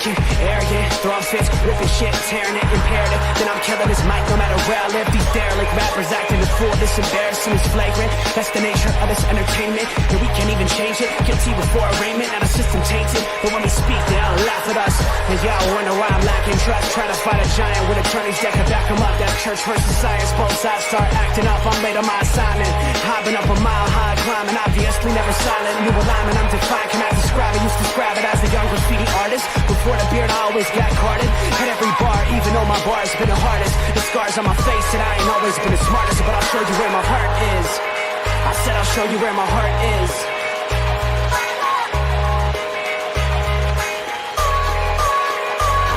arrogant, throwing fits, ripping shit, tearing it, imperative. Then I'm killing this mic no matter where I live. These derelict rappers acting a fool, this embarrassing is flagrant. That's the nature of this entertainment, and we can't even change it. Guilty before arraignment, now the system tainted. But when we speak, they all laugh at us. And y'all wonder why I'm lacking trust. Try to fight a giant with attorneys that can back them up. That's church versus science, both sides start acting up. I'm late on my assignment, hopping up a mile high, climbing, obviously never silent. New alignment, I'm defined, cannot describe it. Used to describe it as a young graffiti artist. Before the beard, I always got carded. Hit every bar, even though my bar's been the hardest. The scars on my face said I ain't always been the smartest, but I'll show you where my heart is. I said I'll show you where my heart is.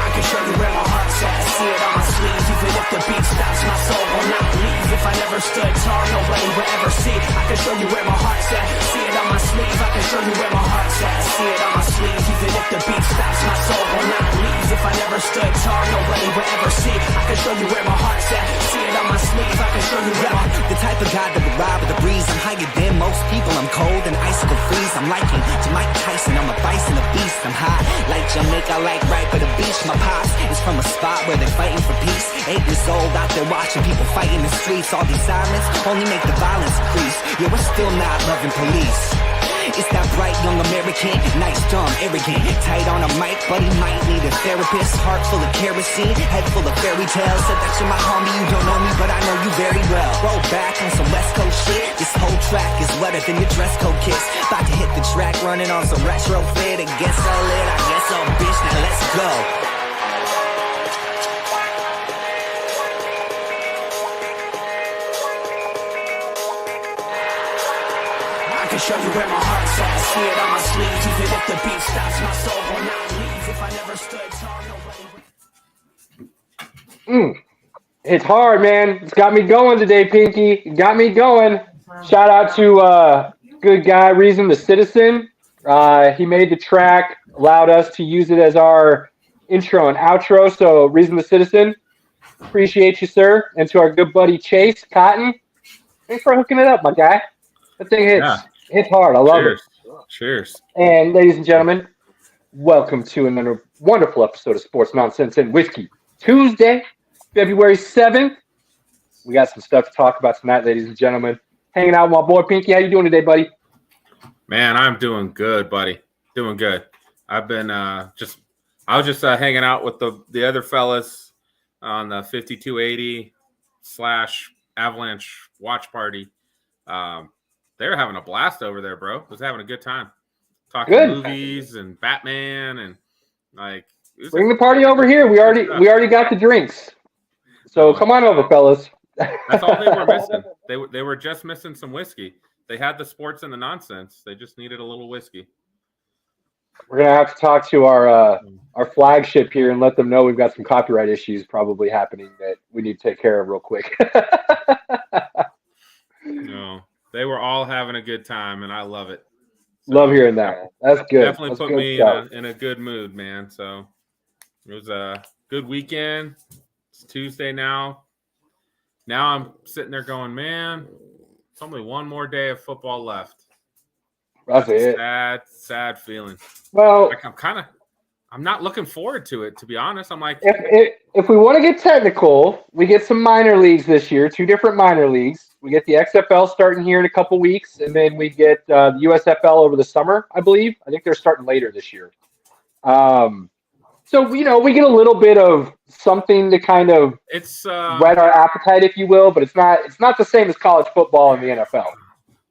I can show you where my heart's at. See it on my sleeve. Even if the beat stops, my soul will not leave. If I never stood tall, nobody will ever see. I can show you where my heart's at. See it on my sleeve. I can show you where my heart's at. See it on my sleeve. Even if the beat stops, my soul will not leave. If I never stood tall, nobody will ever see. I can show you where my heart's at. See it on my sleeve. I can show you where my the type of guy that would ride with the breeze. I'm higher than most people. I'm cold and icicle freeze. I'm liking to Mike Tyson. I'm a bison, a beast. I'm hot like Jamaica, like right by the beach. My pops is from a spot where they're fighting for peace. 8 years old out there watching people fight in the streets. All these sirens only make the violence increase. Yeah, we're still not loving police. It's that bright young American, nice, dumb, arrogant, tight on a mic, but he might need a therapist. Heart full of kerosene, head full of fairy tales. Said that you're my homie, you don't know me, but I know you very well. Roll back on some West Coast shit. This whole track is wetter than your dress code kiss. About to hit the track, running on some retro fit. It gets so lit, I guess so, bitch. Now let's go. I can show you where my heart's at. See it on my sleeve. Even if the beat stops, my soul will not leave. If I never stood tall, nobody. It's hard, man. It's got me going today, Pinky. It got me going. Shout out to good guy Reason the Citizen. He made the track, allowed us to use it as our intro and outro. So Reason the Citizen, appreciate you, sir. And to our good buddy Chase Cotton, thanks for hooking it up, my guy. That thing hits. Yeah. It's hard. I love it. Cheers. And ladies and gentlemen, welcome to another wonderful episode of Sports Nonsense and Whiskey. Tuesday, February 7th. We got some stuff to talk about tonight, ladies and gentlemen. Hanging out with my boy Pinky. How you doing today, buddy? Man, I'm doing good, buddy. Doing good. I've been I was just hanging out with the other fellas on the 5280/Avalanche watch party. They're having a blast over there, bro. Was having a good time. Talking movies and Batman and like bring the party over here. We already got the drinks. So come on over, fellas. That's all they were missing. They were just missing some whiskey. They had the sports and the nonsense. They just needed a little whiskey. We're gonna have to talk to our flagship here and let them know we've got some copyright issues probably happening that we need to take care of real quick. No. They were all having a good time, and I love it. So, love hearing that. That's good. Definitely That's put good me in a good mood, man. So it was a good weekend. It's Tuesday now. Now I'm sitting there going, man, it's only one more day of football left. That's it. Sad feeling. Well, like I'm not looking forward to it, to be honest. I'm like, if we want to get technical, we get some minor leagues this year, 2 different minor leagues. We get the XFL starting here in a couple weeks, and then we get the USFL over the summer, I believe. I think they're starting later this year. So, we get a little bit of something to kind of whet our appetite, if you will, but it's not the same as college football and the NFL.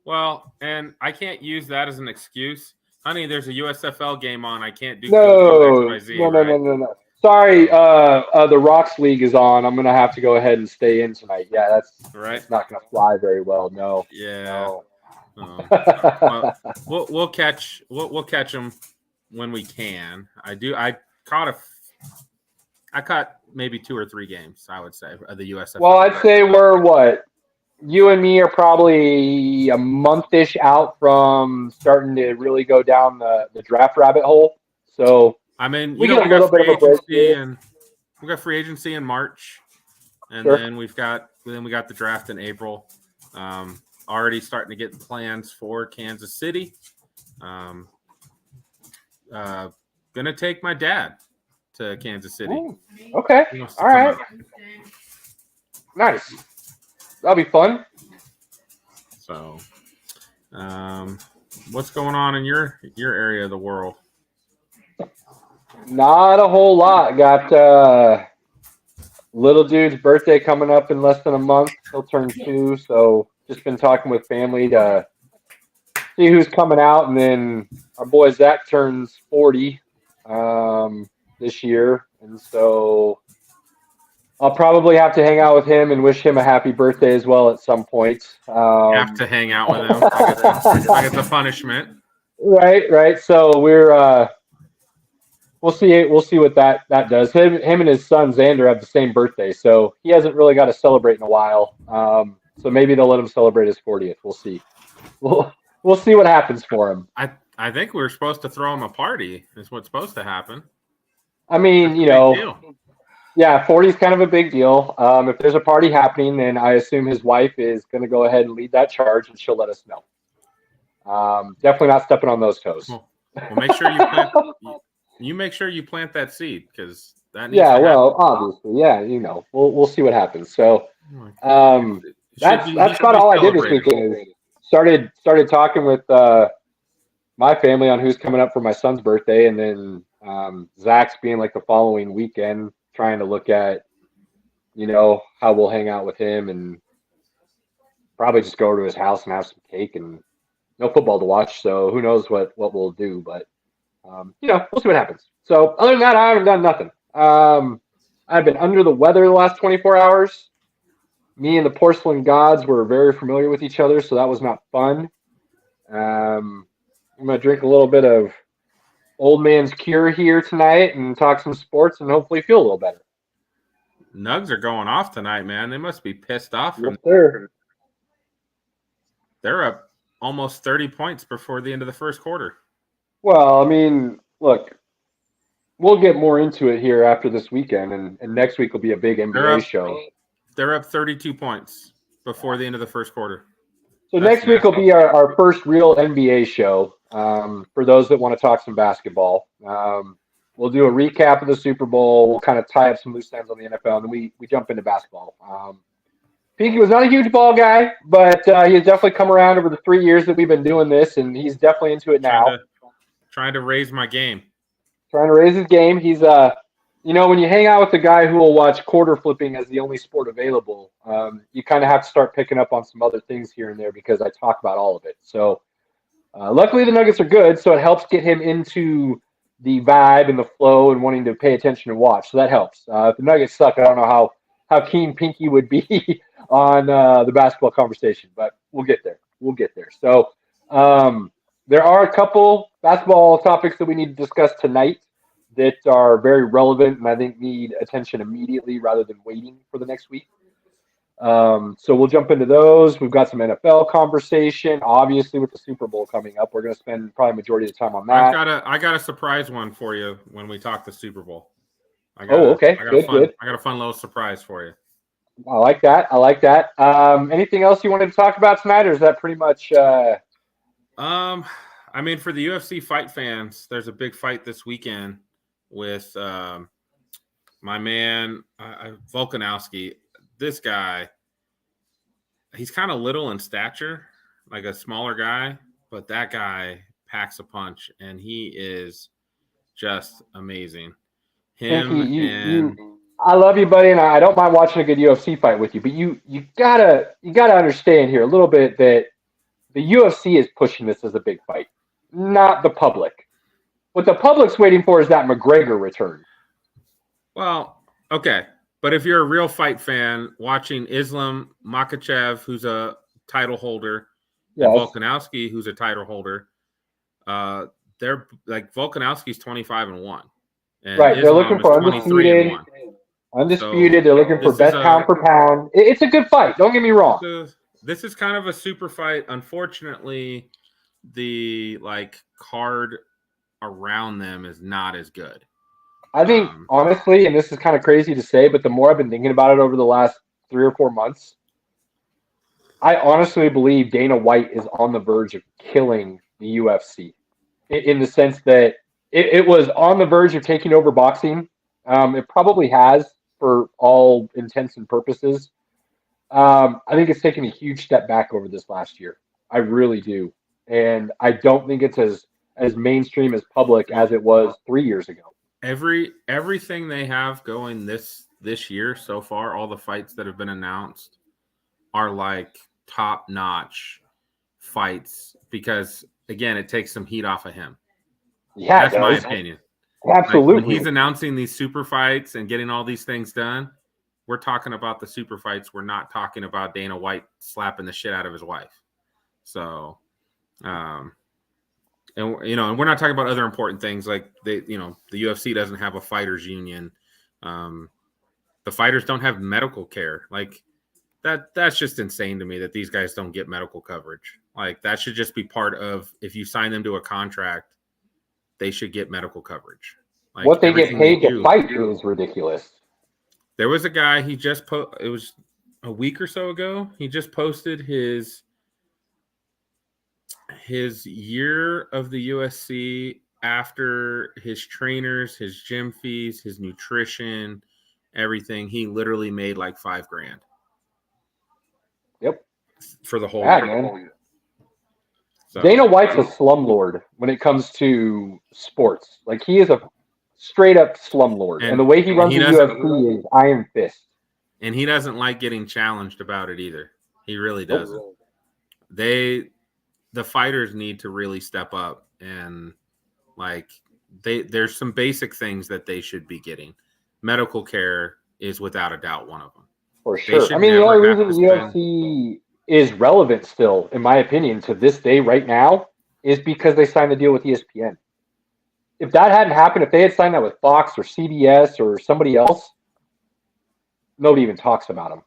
Well, and I can't use that as an excuse. Honey, there's a USFL game on. I can't do No. Sorry, the Rocks League is on. I'm gonna have to go ahead and stay in tonight. Yeah, that's not gonna fly very well. No. Yeah. No. Well, we'll catch them when we can. I caught maybe 2 or 3 games, I would say, of the USFL. Well, I'd say we're what? You and me are probably a month-ish out from starting to really go down the draft rabbit hole. So I mean, we got a little bit of a break, and we got free agency in March, and then we got the draft in April. Already starting to get plans for Kansas City. Gonna take my dad. to Kansas City. Ooh, okay. He wants to All come right. out. Nice. That'll be fun. So, what's going on in your area of the world? Not a whole lot. Got little dude's birthday coming up in less than a month. He'll turn 2, so just been talking with family to see who's coming out, and then our boy Zach turns 40 this year, and so I'll probably have to hang out with him and wish him a happy birthday as well at some point. Have to hang out with him. Like it's a punishment. Right. So we'll see what that does. Him and his son Xander have the same birthday, so he hasn't really got to celebrate in a while. So maybe they'll let him celebrate his 40th. We'll see. We'll see what happens for him. I think we were supposed to throw him a party. Is what's supposed to happen. I mean, yeah, 40 is kind of a big deal. If there's a party happening, then I assume his wife is going to go ahead and lead that charge, and she'll let us know. Definitely not stepping on those toes. Well, make sure you plant. You make sure you plant that seed because that. Needs Yeah, to well, obviously, yeah, we'll see what happens. So, that's about all I did this weekend. Started talking with my family on who's coming up for my son's birthday, and then Zach's being like the following weekend, trying to look at, how we'll hang out with him, and probably just go over to his house and have some cake, and no football to watch. So who knows what we'll do, but we'll see what happens. So other than that, I haven't done nothing. I've been under the weather the last 24 hours. Me and the porcelain gods were very familiar with each other, so that was not fun. I'm going to drink a little bit of old man's cure here tonight and talk some sports and hopefully feel a little better. Nugs are going off tonight, man. They must be pissed off. Yes, sir. They're up almost 30 points before the end of the first quarter. Well, I mean, look, we'll get more into it here after this weekend, and next week will be a big NBA show. They're up 32 points before the end of the first quarter. So next week will be our first real NBA show for those that want to talk some basketball. We'll do a recap of the Super Bowl. We'll kind of tie up some loose ends on the NFL, and then we jump into basketball. Pinky was not a huge ball guy, but he has definitely come around over the 3 years that we've been doing this, and he's definitely into it now. Trying to raise my game. Trying to raise his game. He's when you hang out with a guy who will watch quarter flipping as the only sport available, you kind of have to start picking up on some other things here and there because I talk about all of it. So luckily the Nuggets are good, so it helps get him into the vibe and the flow and wanting to pay attention and watch. So that helps. If the Nuggets suck, I don't know how keen Pinky would be on the basketball conversation, but we'll get there. So there are a couple basketball topics that we need to discuss tonight that are very relevant and I think need attention immediately rather than waiting for the next week. So we'll jump into those. We've got some NFL conversation, obviously with the Super Bowl coming up. We're going to spend probably majority of the time on that. I got a surprise one for you when we talk the Super Bowl. Okay. Good. I got a fun little surprise for you. I like that. Anything else you wanted to talk about tonight, or is that pretty much? I mean, for the UFC fight fans, there's a big fight this weekend with my man Volkanovski. This guy, he's kind of little in stature, like a smaller guy, but that guy packs a punch, and he is just amazing. I love you, buddy, and I don't mind watching a good UFC fight with you, but you gotta understand here a little bit that the UFC is pushing this as a big fight, not the public. What the public's waiting for is that McGregor return. Well, okay. But if you're a real fight fan, watching Islam Makhachev, who's a title holder, and Volkanovski, who's a title holder, they're like Volkanovski's 25-1. Right, they're looking for undisputed. So they're looking for best pound for pound. It's a good fight. Don't get me wrong. This is kind of a super fight. Unfortunately, the card around them is not as good. I think, honestly, and this is kind of crazy to say, but the more I've been thinking about it over the last 3 or 4 months, I honestly believe Dana White is on the verge of killing the UFC in the sense that it was on the verge of taking over boxing It probably has for all intents and purposes. I think it's taken a huge step back over this last year. I really do. And I don't think it's as mainstream as public as it was 3 years ago. Everything they have going this year so far, all the fights that have been announced are like top notch fights because again, it takes some heat off of him. Yeah, that's my opinion. Absolutely. Like when he's announcing these super fights and getting all these things done, we're talking about the super fights. We're not talking about Dana White slapping the shit out of his wife. So, and we're not talking about other important things like the UFC doesn't have a fighters union. The fighters don't have medical care. Like that's just insane to me that these guys don't get medical coverage. Like that should just be part of, if you sign them to a contract, they should get medical coverage. Like what they get paid to fight is ridiculous. There was a guy, it was a week or so ago. He just posted his year of the USC after his trainers, his gym fees, his nutrition, everything. He literally made like $5,000. Yep. For the whole year. Man. So, Dana White's a slumlord when it comes to sports. Like he is a straight up slumlord. And the way he runs the UFC is iron fist. And he doesn't like getting challenged about it either. He really doesn't. The fighters need to really step up and like there's some basic things that they should be getting. Medical care is without a doubt one of them. For sure. I mean, the only reason the UFC is relevant still, in my opinion, to this day right now, is because they signed the deal with ESPN. If that hadn't happened, if they had signed that with Fox or CBS or somebody else, nobody even talks about them.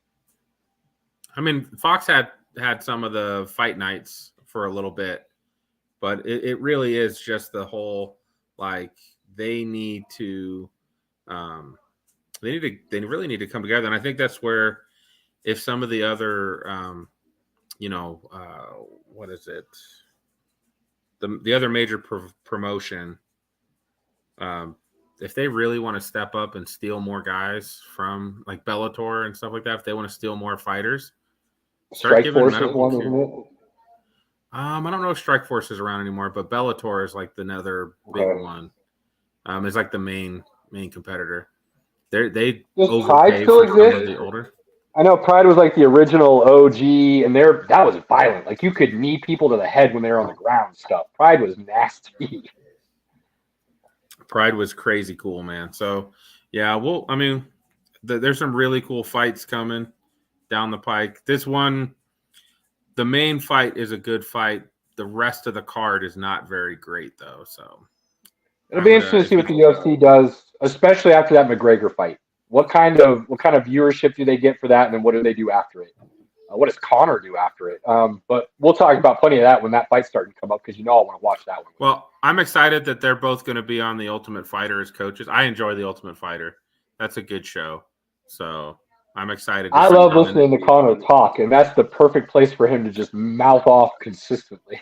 I mean, Fox had some of the fight nights for a little bit, but it really is just the whole, like, they need to they really need to come together. And I think that's where, if some of the other what is it, the other major promotion, if they really want to step up and steal more guys from like Bellator and stuff like that, if they want to steal more fighters, start giving medical care. I don't know if Strikeforce is around anymore, but Bellator is like another big one. It's like the main competitor. They overpay for some of the older. I know Pride was like the original OG, and that was violent. Like you could knee people to the head when they were on the ground and stuff. Pride was nasty. Pride was crazy cool, man. So yeah, there's some really cool fights coming down the pike. This one, the main fight is a good fight. The rest of the card is not very great though. So it'll be interesting to see what the UFC does, especially after that McGregor fight. What kind of viewership do they get for that, and then what do they do after it? What does Conor do after it? But we'll talk about plenty of that when that fight's starting to come up, because I want to watch that one. Well, I'm excited that they're both going to be on The Ultimate Fighter as coaches. I enjoy The Ultimate Fighter. That's a good show. So I'm excited. I love listening to Conor talk, and that's the perfect place for him to just mouth off consistently.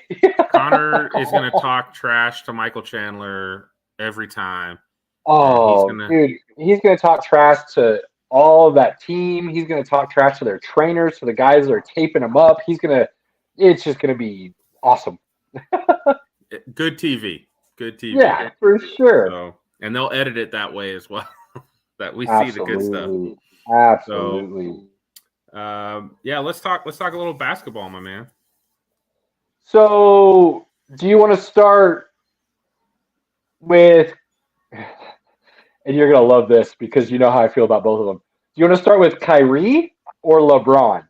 Conor is going to talk trash to Michael Chandler every time. Oh, dude, he's going to talk trash to all of that team. He's going to talk trash to their trainers, to the guys that are taping him up. It's just going to be awesome. Good TV. Yeah, for sure. So, and they'll edit it that way as well, that we see the good stuff. Absolutely. So, let's talk a little basketball, my man. So, do you want to start with, and you're going to love this because you know how I feel about both of them. Do you want to start with Kyrie or LeBron?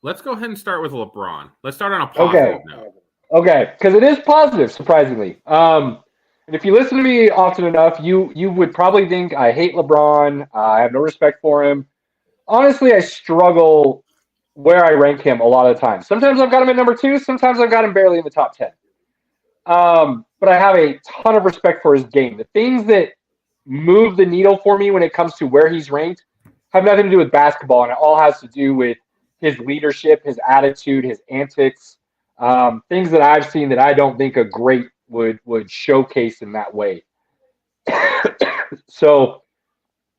Let's go ahead and start with LeBron. Let's start on a positive note. Okay, because it is positive, surprisingly. And if you listen to me often enough, you would probably think I hate LeBron. I have no respect for him. Honestly, I struggle where I rank him a lot of the time. Sometimes I've got him at number 2. Sometimes I've got him barely in the top 10. But I have a ton of respect for his game. The things that move the needle for me when it comes to where he's ranked have nothing to do with basketball, and it all has to do with his leadership, his attitude, his antics, things that I've seen that I don't think a great would showcase in that way. So,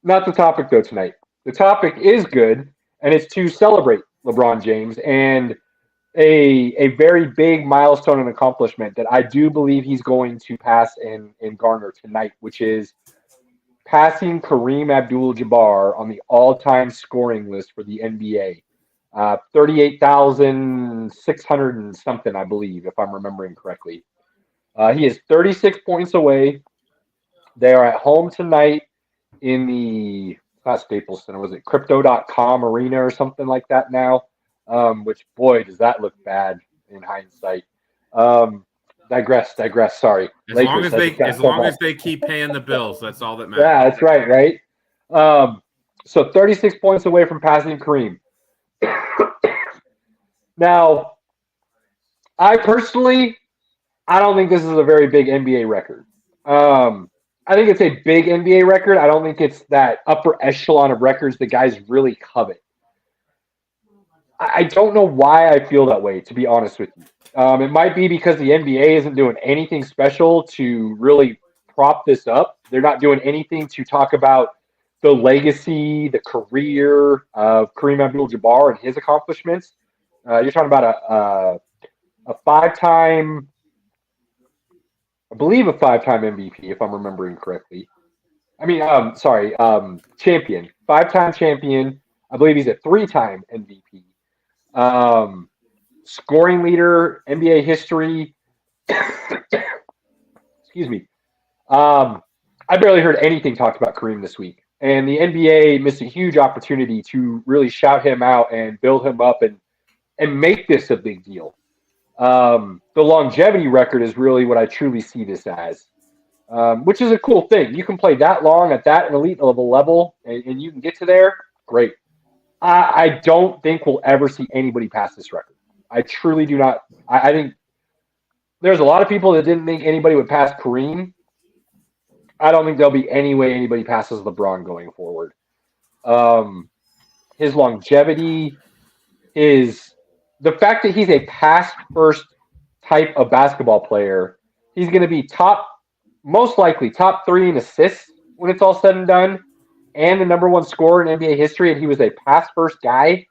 not the topic though tonight. The topic is good, and it's to celebrate LeBron James and a very big milestone and accomplishment that I do believe he's going to pass and garner tonight, which is passing Kareem Abdul-Jabbar on the all-time scoring list for the NBA. 38,600 and something, I believe, if I'm remembering correctly. He is 36 points away. They are at home tonight in the, not Staples Center, was it Crypto.com Arena or something like that now? Which, boy, does that look bad in hindsight. Digress. Sorry. As long as they keep paying the bills, that's all that matters. Yeah, that's right? So 36 points away from passing Kareem. Now, I personally, I don't think this is a very big NBA record. I think it's a big NBA record. I don't think it's that upper echelon of records the guys really covet. I don't know why I feel that way, to be honest with you. It might be because the NBA isn't doing anything special to really prop this up. They're not doing anything to talk about the legacy, the career of Kareem Abdul-Jabbar and his accomplishments. You're talking about a five-time, I believe a five-time MVP, if I'm remembering correctly. Champion. Five-time champion. I believe he's a three-time MVP. Scoring leader, NBA history. Excuse me. I barely heard anything talked about Kareem this week. And the NBA missed a huge opportunity to really shout him out and build him up and make this a big deal. The longevity record is really what I truly see this as, which is a cool thing. You can play that long at that elite level, and you can get to there. Great. I don't think we'll ever see anybody pass this record. I truly do not. I think there's a lot of people that didn't think anybody would pass Kareem. I don't think there'll be any way anybody passes LeBron going forward. His longevity, the fact that he's a pass-first type of basketball player, he's going to be most likely top 3 in assists when it's all said and done, and the number 1 scorer in NBA history, and he was a pass-first guy,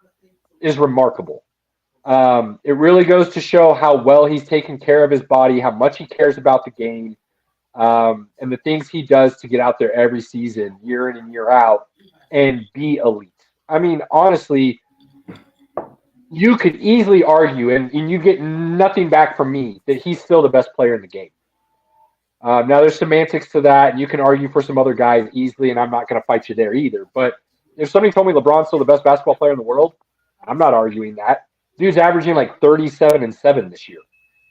is remarkable. It really goes to show how well he's taken care of his body, how much he cares about the game, and the things he does to get out there every season, year in and year out, and be elite. I mean, honestly, you could easily argue, and you get nothing back from me, that he's still the best player in the game. Now, there's semantics to that, and you can argue for some other guys easily, and I'm not going to fight you there either. But if somebody told me LeBron's still the best basketball player in the world, I'm not arguing that. Dude's averaging like 37-7 this year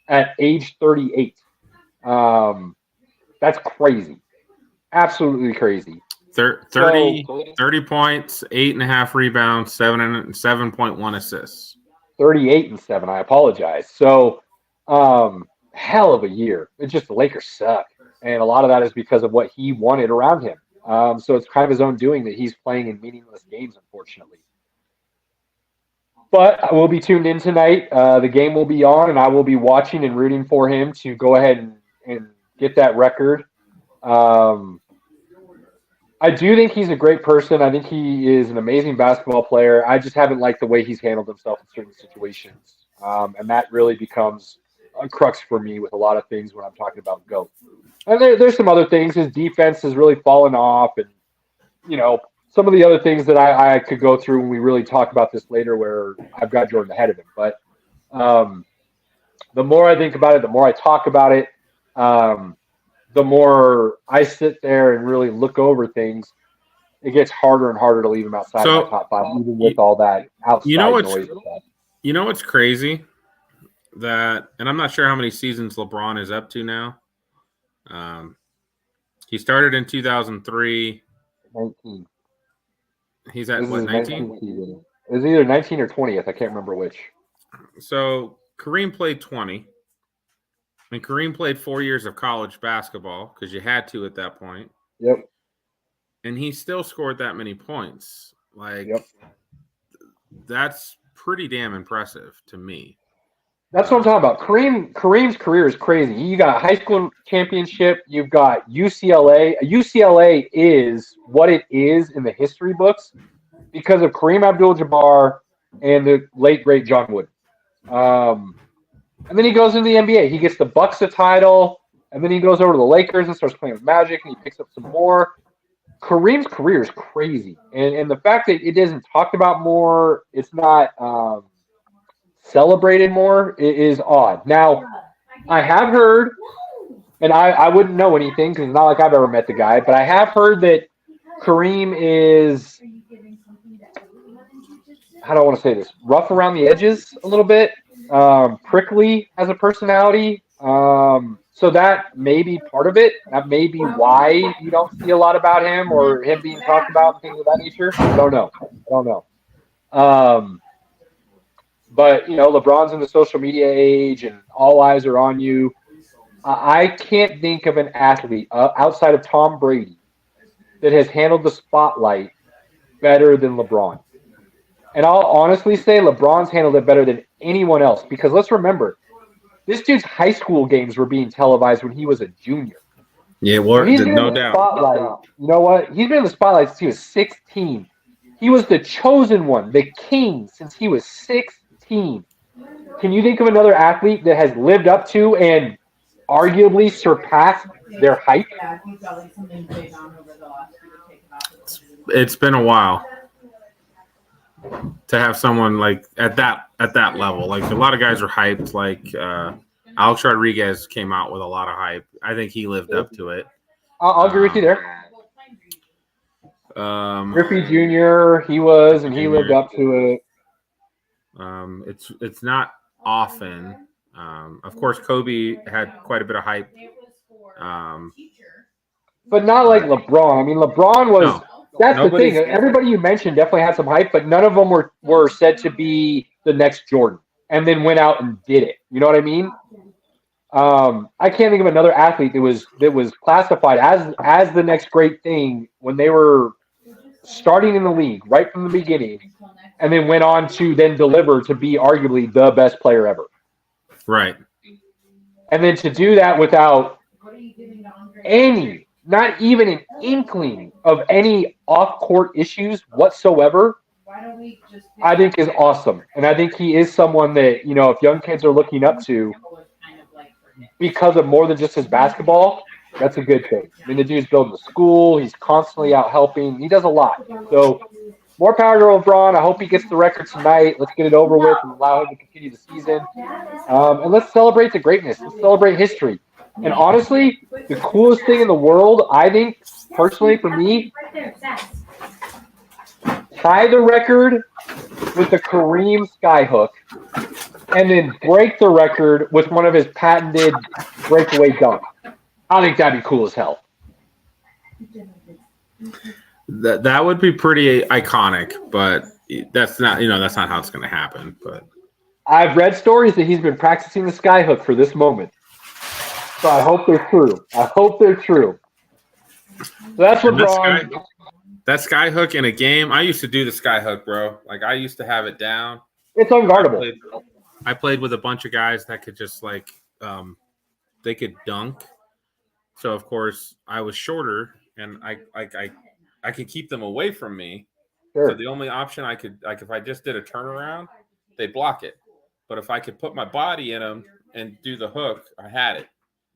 at age 38. That's crazy. Absolutely crazy. 30 points, 8.5 rebounds, 7.1 assists. 38-7. I apologize. So, hell of a year. It's just the Lakers suck, and a lot of that is because of what he wanted around him. So it's kind of his own doing that he's playing in meaningless games, unfortunately. But I will be tuned in tonight. The game will be on, and I will be watching and rooting for him to go ahead and get that record. I do think he's a great person. I think he is an amazing basketball player. I just haven't liked the way he's handled himself in certain situations. And that really becomes a crux for me with a lot of things when I'm talking about GOAT. And there's some other things. His defense has really fallen off, and, some of the other things that I could go through when we really talk about this later, where I've got Jordan ahead of him. But the more I think about it, the more I talk about it, the more I sit there and really look over things, it gets harder and harder to leave him outside of my top 5, even with all that outside noise. You know what's crazy? And I'm not sure how many seasons LeBron is up to now. He started in 2003. 19. He's at what, 19? It was either 19 or 20th. I can't remember which. So Kareem played 20. And Kareem played 4 years of college basketball because you had to at that point. Yep. And he still scored that many points. That's pretty damn impressive to me. That's what I'm talking about. Kareem's career is crazy. You got a high school championship. You've got UCLA. UCLA is what it is in the history books because of Kareem Abdul-Jabbar and the late great John Wooden. And then he goes into the NBA. He gets the Bucks a title, and then he goes over to the Lakers and starts playing with Magic, and he picks up some more. Kareem's career is crazy, and the fact that it isn't talked about more, it's not celebrated more, is odd. Now, I have heard, and I wouldn't know anything because it's not like I've ever met the guy, but I have heard that Kareem is, how do I want to say this, rough around the edges a little bit, prickly as a personality. So that may be part of it. That may be why you don't see a lot about him or him being talked about and things of that nature. I don't know. But, LeBron's in the social media age and all eyes are on you. I can't think of an athlete outside of Tom Brady that has handled the spotlight better than LeBron. And I'll honestly say LeBron's handled it better than anyone else because let's remember, this dude's high school games were being televised when he was a junior. Yeah, no doubt. Spotlight. You know what? He's been in the spotlight since he was 16. He was the chosen one, the king, since he was 16. Can you think of another athlete that has lived up to and arguably surpassed their hype? It's been a while to have someone like at that level. Like a lot of guys are hyped. Like Alex Rodriguez came out with a lot of hype. I think he lived up to it. I'll agree with you there. Griffey Jr. He lived up to it. It's not often. Of course, Kobe had quite a bit of hype. But not like LeBron. I mean, LeBron was. No. That's the thing. Everybody you mentioned definitely had some hype, but none of them were said to be the next Jordan, and then went out and did it. You know what I mean? I can't think of another athlete that was classified as the next great thing when they were starting in the league right from the beginning, and then went on to then deliver to be arguably the best player ever. Right. And then to do that without not even an inkling of any off-court issues whatsoever, I think is awesome. And I think he is someone that, if young kids are looking up to because of more than just his basketball, that's a good thing. I mean, the dude's building a school. He's constantly out helping. He does a lot. So more power to LeBron. I hope he gets the record tonight. Let's get it over with and allow him to continue the season. And let's celebrate the greatness. Let's celebrate history. And honestly, the coolest thing in the world, I think, personally for me, tie the record with the Kareem skyhook and then break the record with one of his patented breakaway dunks. I think that'd be cool as hell. That would be pretty iconic, but that's not how it's going to happen. But I've read stories that he's been practicing the skyhook for this moment. So I hope they're true. So that's LeBron. That skyhook in a game, I used to do the skyhook, bro. Like I used to have it down. It's unguardable. I played with a bunch of guys that could just they could dunk. So of course I was shorter, and I could keep them away from me. Sure. So the only option I could, if I just did a turnaround, they block it. But if I could put my body in them and do the hook, I had it.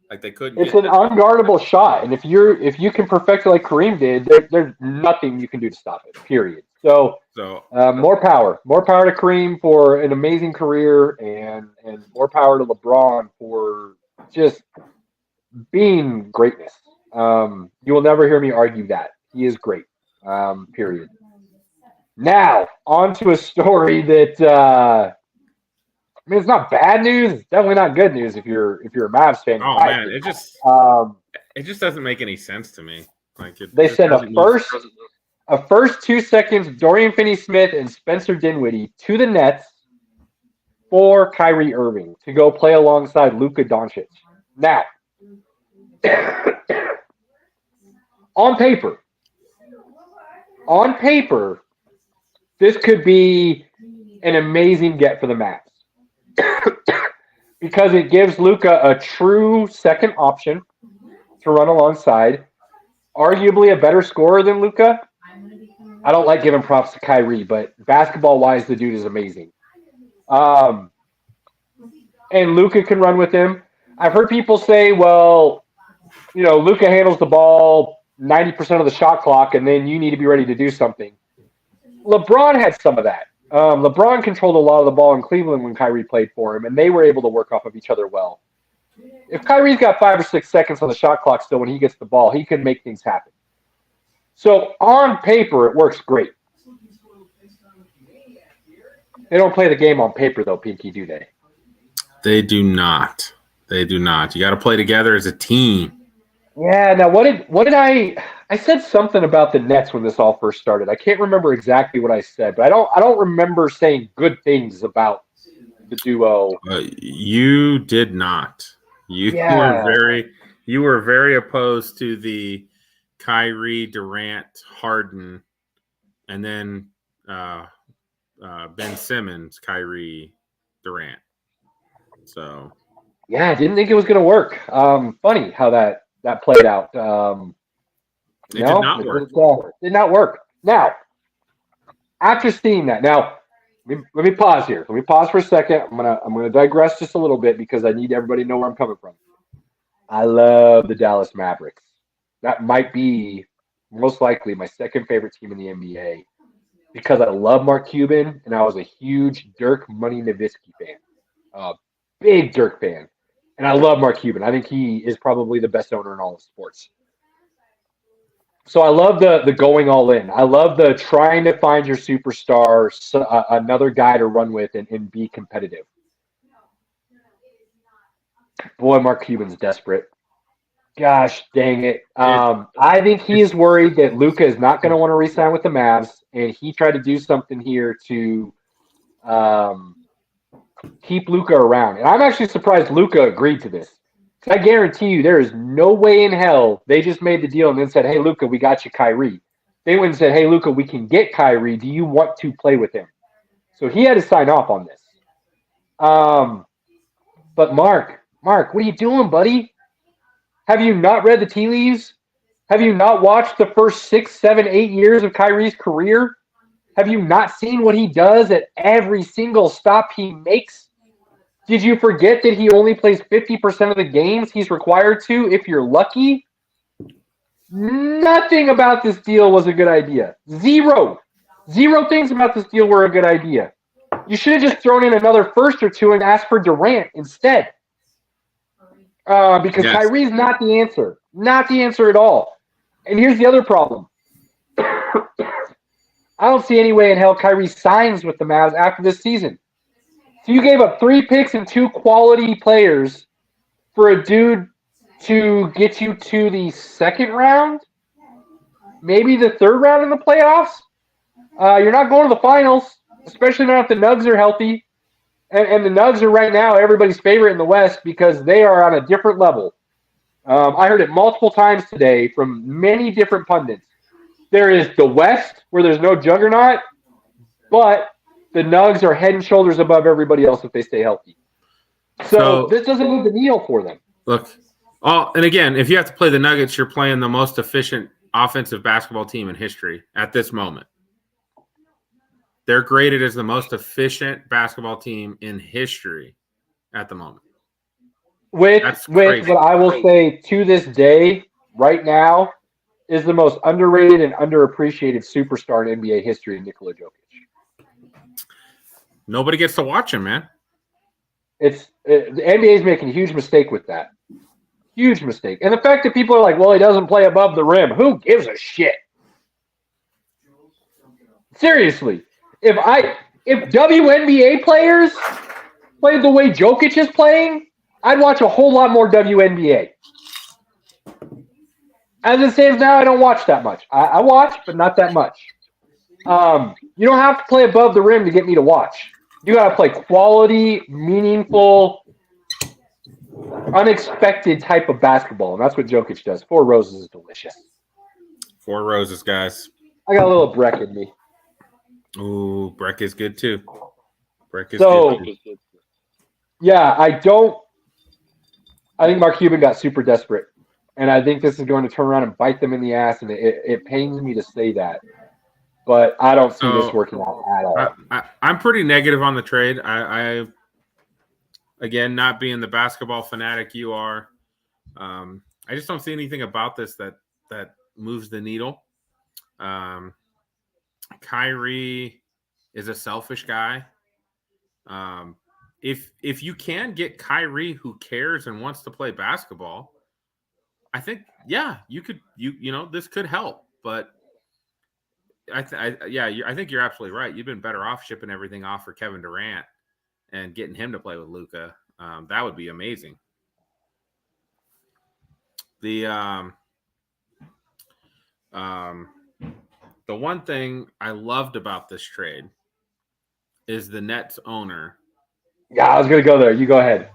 Like they couldn't. It's an unguardable shot, and if you can perfect it like Kareem did, there's nothing you can do to stop it. Period. So more power to Kareem for an amazing career, and more power to LeBron for just being greatness. You will never hear me argue that he is great. Period. Now on to a story that. I mean, it's not bad news. It's definitely not good news if you're a Mavs fan. Oh man, it just doesn't make any sense to me. Like they sent a first 2 seconds Dorian Finney-Smith and Spencer Dinwiddie to the Nets for Kyrie Irving to go play alongside Luka Doncic. Now, on paper, this could be an amazing get for the Mavs. because it gives Luka a true second option to run alongside. Arguably a better scorer than Luka. I don't like giving props to Kyrie, but basketball-wise, the dude is amazing. And Luka can run with him. I've heard people say, well, Luka handles the ball 90% of the shot clock, and then you need to be ready to do something. LeBron had some of that. LeBron controlled a lot of the ball in Cleveland when Kyrie played for him, and they were able to work off of each other well. If Kyrie's got 5 or 6 seconds on the shot clock still when he gets the ball, he can make things happen. So on paper, it works great. They don't play the game on paper, though, Pinky, do they? They do not. They do not. You got to play together as a team. Yeah. Now, what did I said something about the Nets when this all first started. I can't remember exactly what I said, but I don't remember saying good things about the duo. You did not. You were very opposed to the Kyrie, Durant, Harden, and then Ben Simmons, Kyrie, Durant. So yeah, I didn't think it was going to work. Funny how that played out. It did not work. Did not work. Now, after seeing that, let me pause here. Let me pause for a second. I'm gonna digress just a little bit because I need everybody to know where I'm coming from. I love the Dallas Mavericks. That might be most likely my second favorite team in the NBA because I love Mark Cuban and I was a huge Dirk Money Nowitzki fan, big Dirk fan, and I love Mark Cuban. I think he is probably the best owner in all of sports. So I love the going all in. I love the trying to find your superstar, another guy to run with and be competitive. Boy, Mark Cuban's desperate. Gosh dang it. I think he is worried that Luka is not going to want to re-sign with the Mavs, and he tried to do something here to keep Luka around. And I'm actually surprised Luka agreed to this. I guarantee you there is no way in hell they just made the deal and then said, hey, Luka, we got you Kyrie. They went and said, hey, Luka, we can get Kyrie. Do you want to play with him? So he had to sign off on this. But Mark, what are you doing, buddy? Have you not read the tea leaves? Have you not watched the first 6, 7, 8 years of Kyrie's career? Have you not seen what he does at every single stop he makes? Did you forget that he only plays 50% of the games he's required to if you're lucky? Nothing about this deal was a good idea. Zero things about this deal were a good idea. You should have just thrown in another first or two and asked for Durant instead. Because yes. Kyrie's not the answer. Not the answer at all. And here's the other problem. I don't see any way in hell Kyrie signs with the Mavs after this season. So you gave up 3 picks and 2 quality players for a dude to get you to the second round, maybe the third round in the playoffs. You're not going to the finals, especially not if the Nugs are healthy. And the Nugs are right now everybody's favorite in the West because they are on a different level. I heard it multiple times today from many different pundits. There is the West, where there's no juggernaut, but the Nugs are head and shoulders above everybody else if they stay healthy. So this doesn't move the needle for them. Look, and again, if you have to play the Nuggets, you're playing the most efficient offensive basketball team in history at this moment. They're graded as the most efficient basketball team in history at the moment. With what I will say to this day, right now, is the most underrated and underappreciated superstar in NBA history, Nikola Jokic. Nobody gets to watch him, man. The NBA is making a huge mistake with that. Huge mistake. And the fact that people are like, well, he doesn't play above the rim. Who gives a shit? Seriously. If WNBA players played the way Jokic is playing, I'd watch a whole lot more WNBA. As it stands now, I don't watch that much. I watch, but not that much. You don't have to play above the rim to get me to watch. You got to play quality, meaningful, unexpected type of basketball, and that's what Jokic does. 4 Roses is delicious. 4 Roses, guys. I got a little Breck in me. Ooh, Breck is good too. Breck is good too. Yeah, I think Mark Cuban got super desperate. And I think this is going to turn around and bite them in the ass, and it pains me to say that. But I don't see this So working out at all. I'm pretty negative on the trade. I again, not being the basketball fanatic you are, I just don't see anything about this that moves the needle. Kyrie is a selfish guy. If you can get Kyrie who cares and wants to play basketball, I think you could this could help. But I think you're absolutely right. You've been better off shipping everything off for Kevin Durant and getting him to play with Luka. That would be amazing. The one thing I loved about this trade is the Nets owner. Yeah, I was going to go there. You go ahead.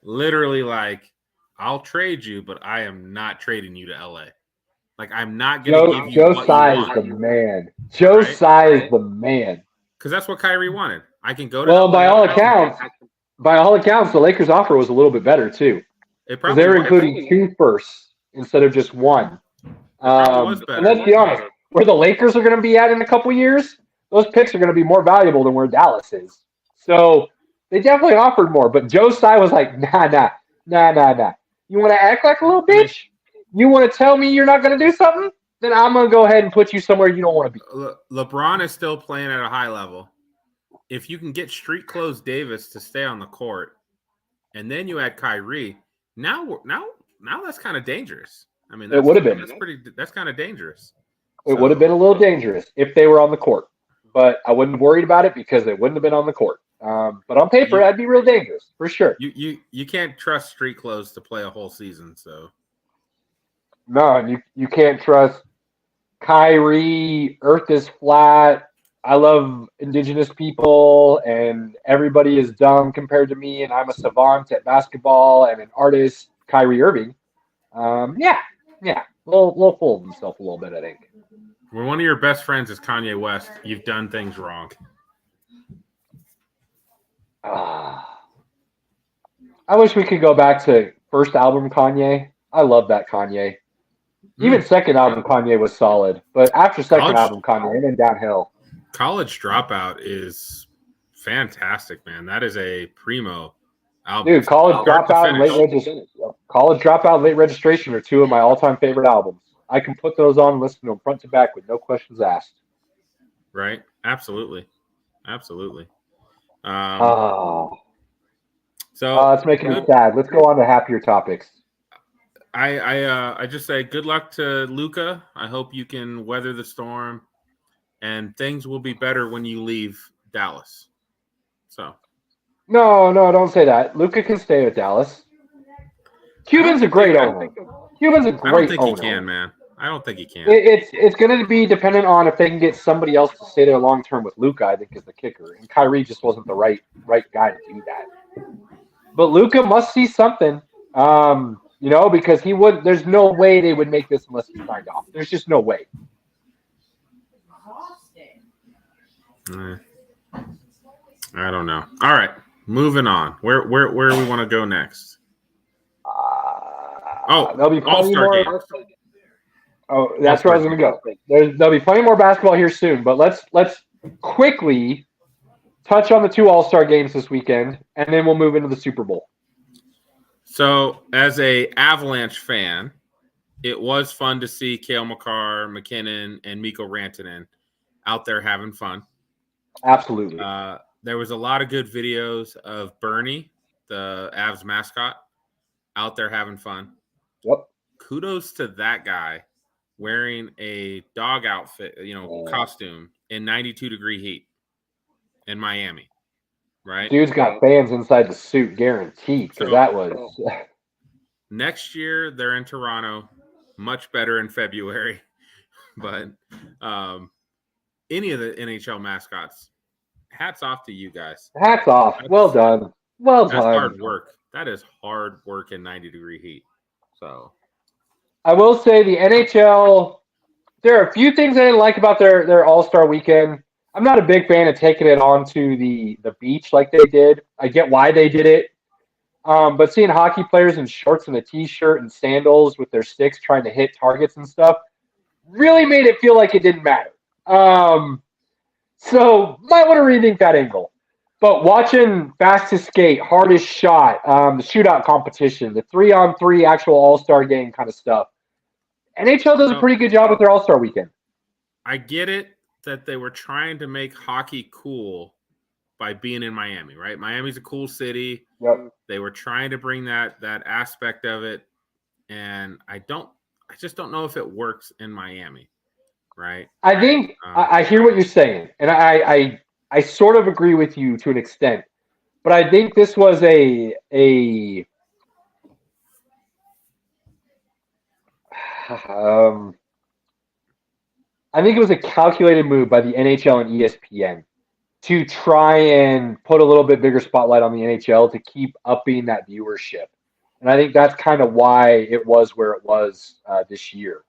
Literally, like, I'll trade you, but I am not trading you to LA. Like, I'm not going to give you Joe what Tsai you is want. the man. Joe Tsai is the man. Because that's what Kyrie wanted. I can go to Well, LA. by all accounts, the Lakers' offer was a little bit better too. Because they were including 2 firsts instead of just 1. Was better. And let's be honest, where the Lakers are going to be at in a couple years, those picks are going to be more valuable than where Dallas is. So they definitely offered more. But Joe Tsai was like, nah. You want to act like a little bitch? You want to tell me you're not going to do something? Then I'm going to go ahead and put you somewhere you don't want to be. LeBron is still playing at a high level. If you can get street clothes Davis to stay on the court, and then you add Kyrie, now that's kind of dangerous. I mean, it would have been. That's kind of dangerous. It would have been a little dangerous if they were on the court, but I wouldn't have worried about it because they wouldn't have been on the court. But on paper, that'd be real dangerous for sure. You can't trust street clothes to play a whole season, so no, you can't trust Kyrie. Earth is flat. I love indigenous people, and everybody is dumb compared to me, and I'm a savant at basketball and an artist. Kyrie Irving, a little full of himself a little bit, I think. When one of your best friends is Kanye West, you've done things wrong. I wish we could go back to first album Kanye. I love that Kanye. Even second album Kanye was solid, but after second album Kanye, and then downhill. College Dropout is fantastic, man. That is a primo album. Dude, College Dropout and Late Registration are 2 of my all-time favorite albums. I can put those on and listen to them front to back with no questions asked. Right? Absolutely. So it's making me sad. Let's go on to happier topics. I just say good luck to Luka. I hope you can weather the storm, and things will be better when you leave Dallas. So. No, don't say that. Luka can stay with Dallas. Cuban's a great owner. I don't think he can, man. I don't think he can. It's going to be dependent on if they can get somebody else to stay there long term with Luka, I think, is the kicker. And Kyrie just wasn't the right guy to do that. But Luka must see something, because he would. There's no way they would make this unless he signed off. There's just no way. I don't know. All right, moving on. Where do we want to go next? There'll be plenty All-Star more. games. Oh, that's where I was going to go. There'll be plenty more basketball here soon, but let's quickly touch on the 2 All-Star games this weekend, and then we'll move into the Super Bowl. So, as a Avalanche fan, it was fun to see Cale Makar, McKinnon, and Mikko Rantanen out there having fun. Absolutely. There was a lot of good videos of Bernie, the Avs mascot, out there having fun. Yep. Kudos to that guy wearing a dog outfit, costume in 92-degree heat in Miami, right? Dude's got fans inside the suit, guaranteed, because that was... Next year, they're in Toronto, much better in February. But any of the NHL mascots, hats off to you guys. Hats off. Well done. Well done. That's hard work. That is hard work in 90-degree heat. So, I will say the NHL, there are a few things I didn't like about their All-Star weekend. I'm not a big fan of taking it onto the beach like they did. I get why they did it. But seeing hockey players in shorts and a t-shirt and sandals with their sticks trying to hit targets and stuff really made it feel like it didn't matter. So might want to rethink that angle. But watching fastest skate, hardest shot, the shootout competition, the 3-on-3 actual all-star game kind of stuff, NHL does a pretty good job with their all-star weekend. I get it that they were trying to make hockey cool by being in Miami, right? Miami's a cool city. Yep. They were trying to bring that aspect of it, and I just don't know if it works in Miami, right? I think I hear what you're saying, and I sort of agree with you to an extent, but I think this was I think it was a calculated move by the NHL and ESPN to try and put a little bit bigger spotlight on the NHL to keep upping that viewership. And I think that's kind of why it was where it was this year.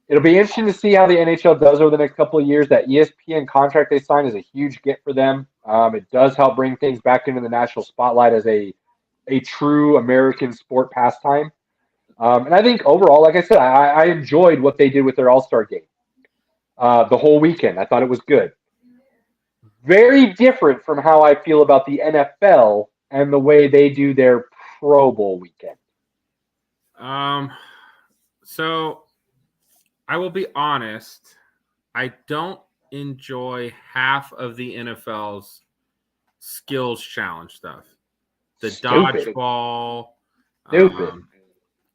It'll be interesting to see how the NHL does over the next couple of years. That ESPN contract they signed is a huge get for them. It does help bring things back into the national spotlight as a true American sport pastime. And I think overall, like I said, I enjoyed what they did with their All-Star game the whole weekend. I thought it was good. Very different from how I feel about the NFL and the way they do their Pro Bowl weekend. So I will be honest, I don't enjoy half of the NFL's skills challenge stuff. The dodgeball,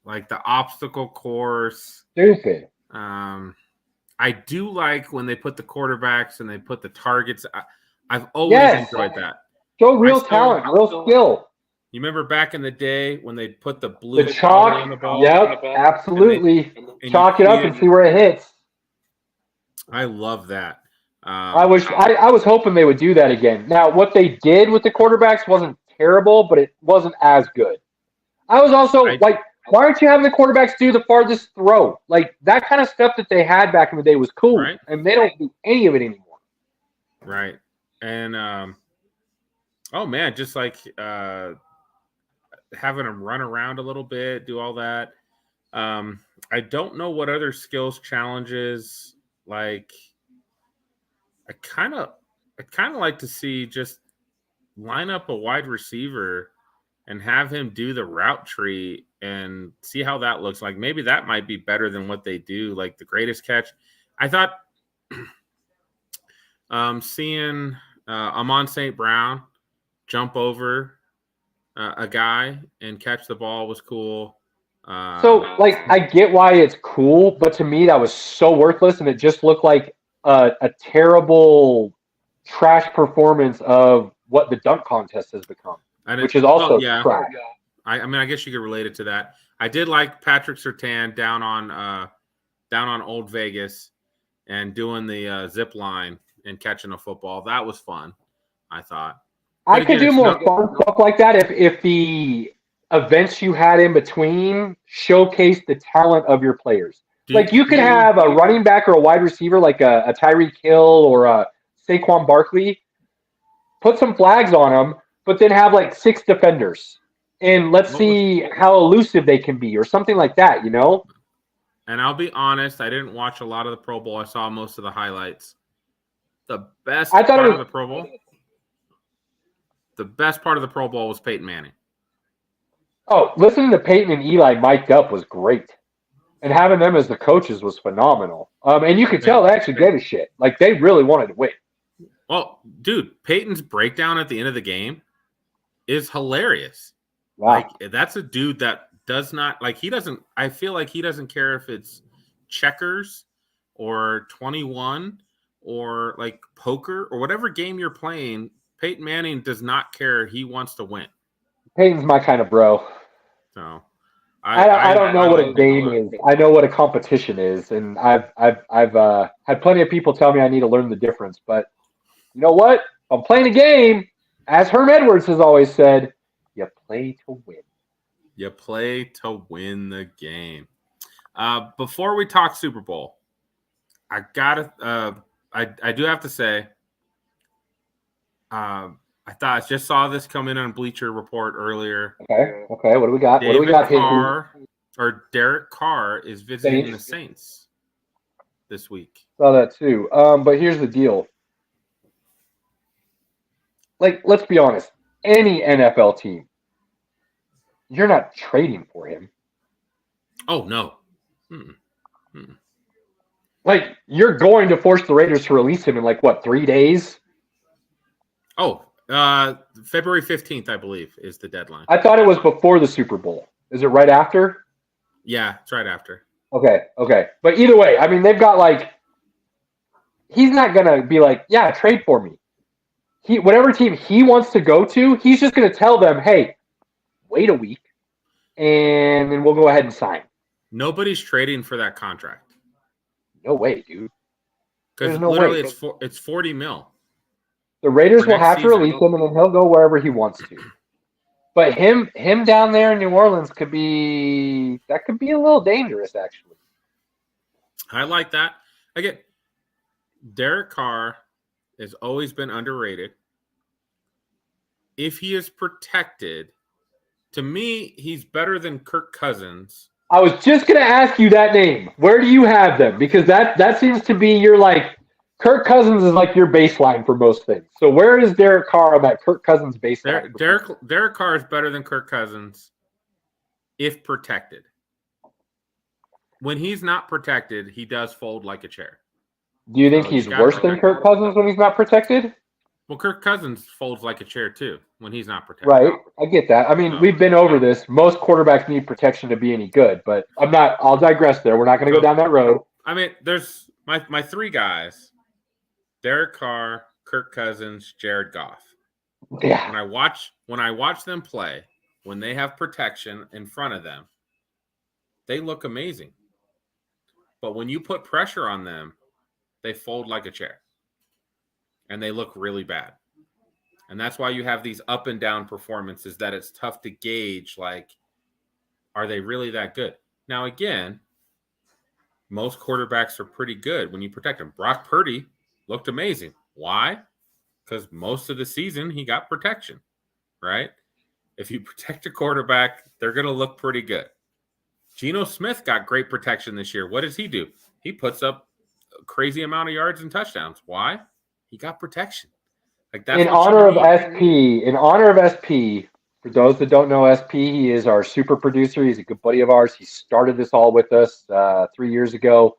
like the obstacle course. Stupid. I do like when they put the quarterbacks and they put the targets. I've always enjoyed that. Show real talent, real skill. You remember back in the day when they put the blue chalk on the ball? Yep, absolutely. And chalk it up and see where it hits. I love that. I was hoping they would do that again. Now, what they did with the quarterbacks wasn't terrible, but it wasn't as good. I was also like, why aren't you having the quarterbacks do the farthest throw? Like, that kind of stuff that they had back in the day was cool, right? And they don't do any of it anymore. Right. And, oh, man, just like having them run around a little bit, do all that. I don't know what other skills challenges, like, I kind of like to see just line up a wide receiver and have him do the route tree and see how that looks like. Maybe that might be better than what they do, like the greatest catch. I thought seeing Amon St. Brown jump over a guy and catch the ball was cool. So, like, I get why it's cool, but to me that was so worthless, and it just looked like a terrible trash performance of what the dunk contest has become, which is also trash. I mean, I guess you could relate it to that. I did like Patrick Surtain down on Old Vegas and doing the zip line and catching a football. That was fun, I thought. I could do more fun stuff like that if the events you had in between showcase the talent of your players. Like, you could have a running back or a wide receiver like a Tyreek Hill or a Saquon Barkley, put some flags on them, but then have like 6 defenders. And let's see how elusive they can be or something like that, you know? And I'll be honest, I didn't watch a lot of the Pro Bowl. I saw most of the highlights. The best part of the Pro Bowl was Peyton Manning. Oh, listening to Peyton and Eli mic'd up was great. And having them as the coaches was phenomenal. And you could tell they actually gave a shit. Like, they really wanted to win. Well, dude, Peyton's breakdown at the end of the game is hilarious. Wow. Like, that's a dude that does not, like, I feel like he doesn't care if it's checkers or 21 or, like, poker or whatever game you're playing. Peyton Manning does not care. He wants to win. Peyton's my kind of bro. So I don't know what a game is. I know what a competition is, and I've had plenty of people tell me I need to learn the difference. But you know what? If I'm playing a game, as Herm Edwards has always said, you play to win. You play to win the game. Before we talk Super Bowl, I do have to say, I I just saw this come in on Bleacher Report earlier. Okay. What do we got? Derek Carr is visiting the Saints this week. Saw that too. But here's the deal. Like, let's be honest. Any NFL team, you're not trading for him. Oh, no. Like, you're going to force the Raiders to release him in 3 days? Oh, February 15th, I believe, is the deadline. I thought it was before the Super Bowl. Is it right after? Yeah, it's right after. Okay. But either way, I mean, they've got he's not going to be yeah, trade for me. Whatever team he wants to go to, he's just going to tell them, hey, wait a week, and then we'll go ahead and sign. Nobody's trading for that contract. No way, dude. Because literally it's 40 mil. The Raiders will have to release him, and then he'll go wherever he wants to. But him down there in New Orleans could be a little dangerous, actually. I like that. Again, Derek Carr has always been underrated. If he is protected, to me, he's better than Kirk Cousins. I was just going to ask you that name. Where do you have them? Because that seems to be your Kirk Cousins is your baseline for most things. So where is Derek Carr on that Kirk Cousins baseline? Derek Carr is better than Kirk Cousins if protected. When he's not protected, he does fold like a chair. Do you think he's worse than Kirk Cousins when he's not protected? Well, Kirk Cousins folds like a chair too when he's not protected. Right. I get that. I mean, we've been over this. Most quarterbacks need protection to be any good, but I'll digress there. We're not going to go down that road. I mean, there's my three guys: Derek Carr, Kirk Cousins, Jared Goff. Yeah. When I watch them play, when they have protection in front of them, they look amazing. But when you put pressure on them, they fold like a chair. And they look really bad. And that's why you have these up and down performances that it's tough to gauge, are they really that good? Now, again, most quarterbacks are pretty good when you protect them. Brock Purdy looked amazing. Why? Because most of the season he got protection, right? If you protect a quarterback, they're going to look pretty good. Geno Smith got great protection this year. What does he do? He puts up a crazy amount of yards and touchdowns. Why? He got protection. That's in honor of SP, for those that don't know SP, he is our super producer. He's a good buddy of ours. He started this all with us 3 years ago.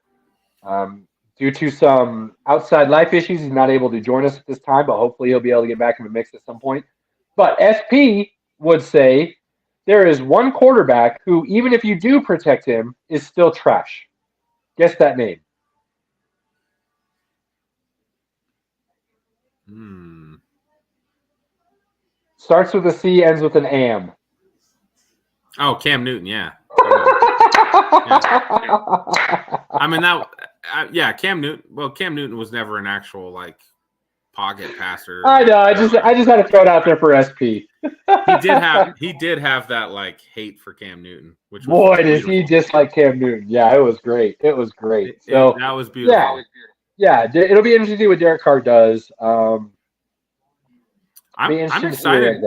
Due to some outside life issues, he's not able to join us at this time, but hopefully he'll be able to get back in the mix at some point. But SP would say there is one quarterback who, even if you do protect him, is still trash. Guess that name. Starts with a C, ends with an AM. Oh, Cam Newton, yeah. I mean, Cam Newton. Well, Cam Newton was never an actual pocket passer. I know. I just had to throw it out there for SP. He did have that hate for Cam Newton, which was boy, did he dislike Cam Newton. Yeah, it was great. That was beautiful. Yeah, it'll be interesting to see what Derek Carr does. I'm excited.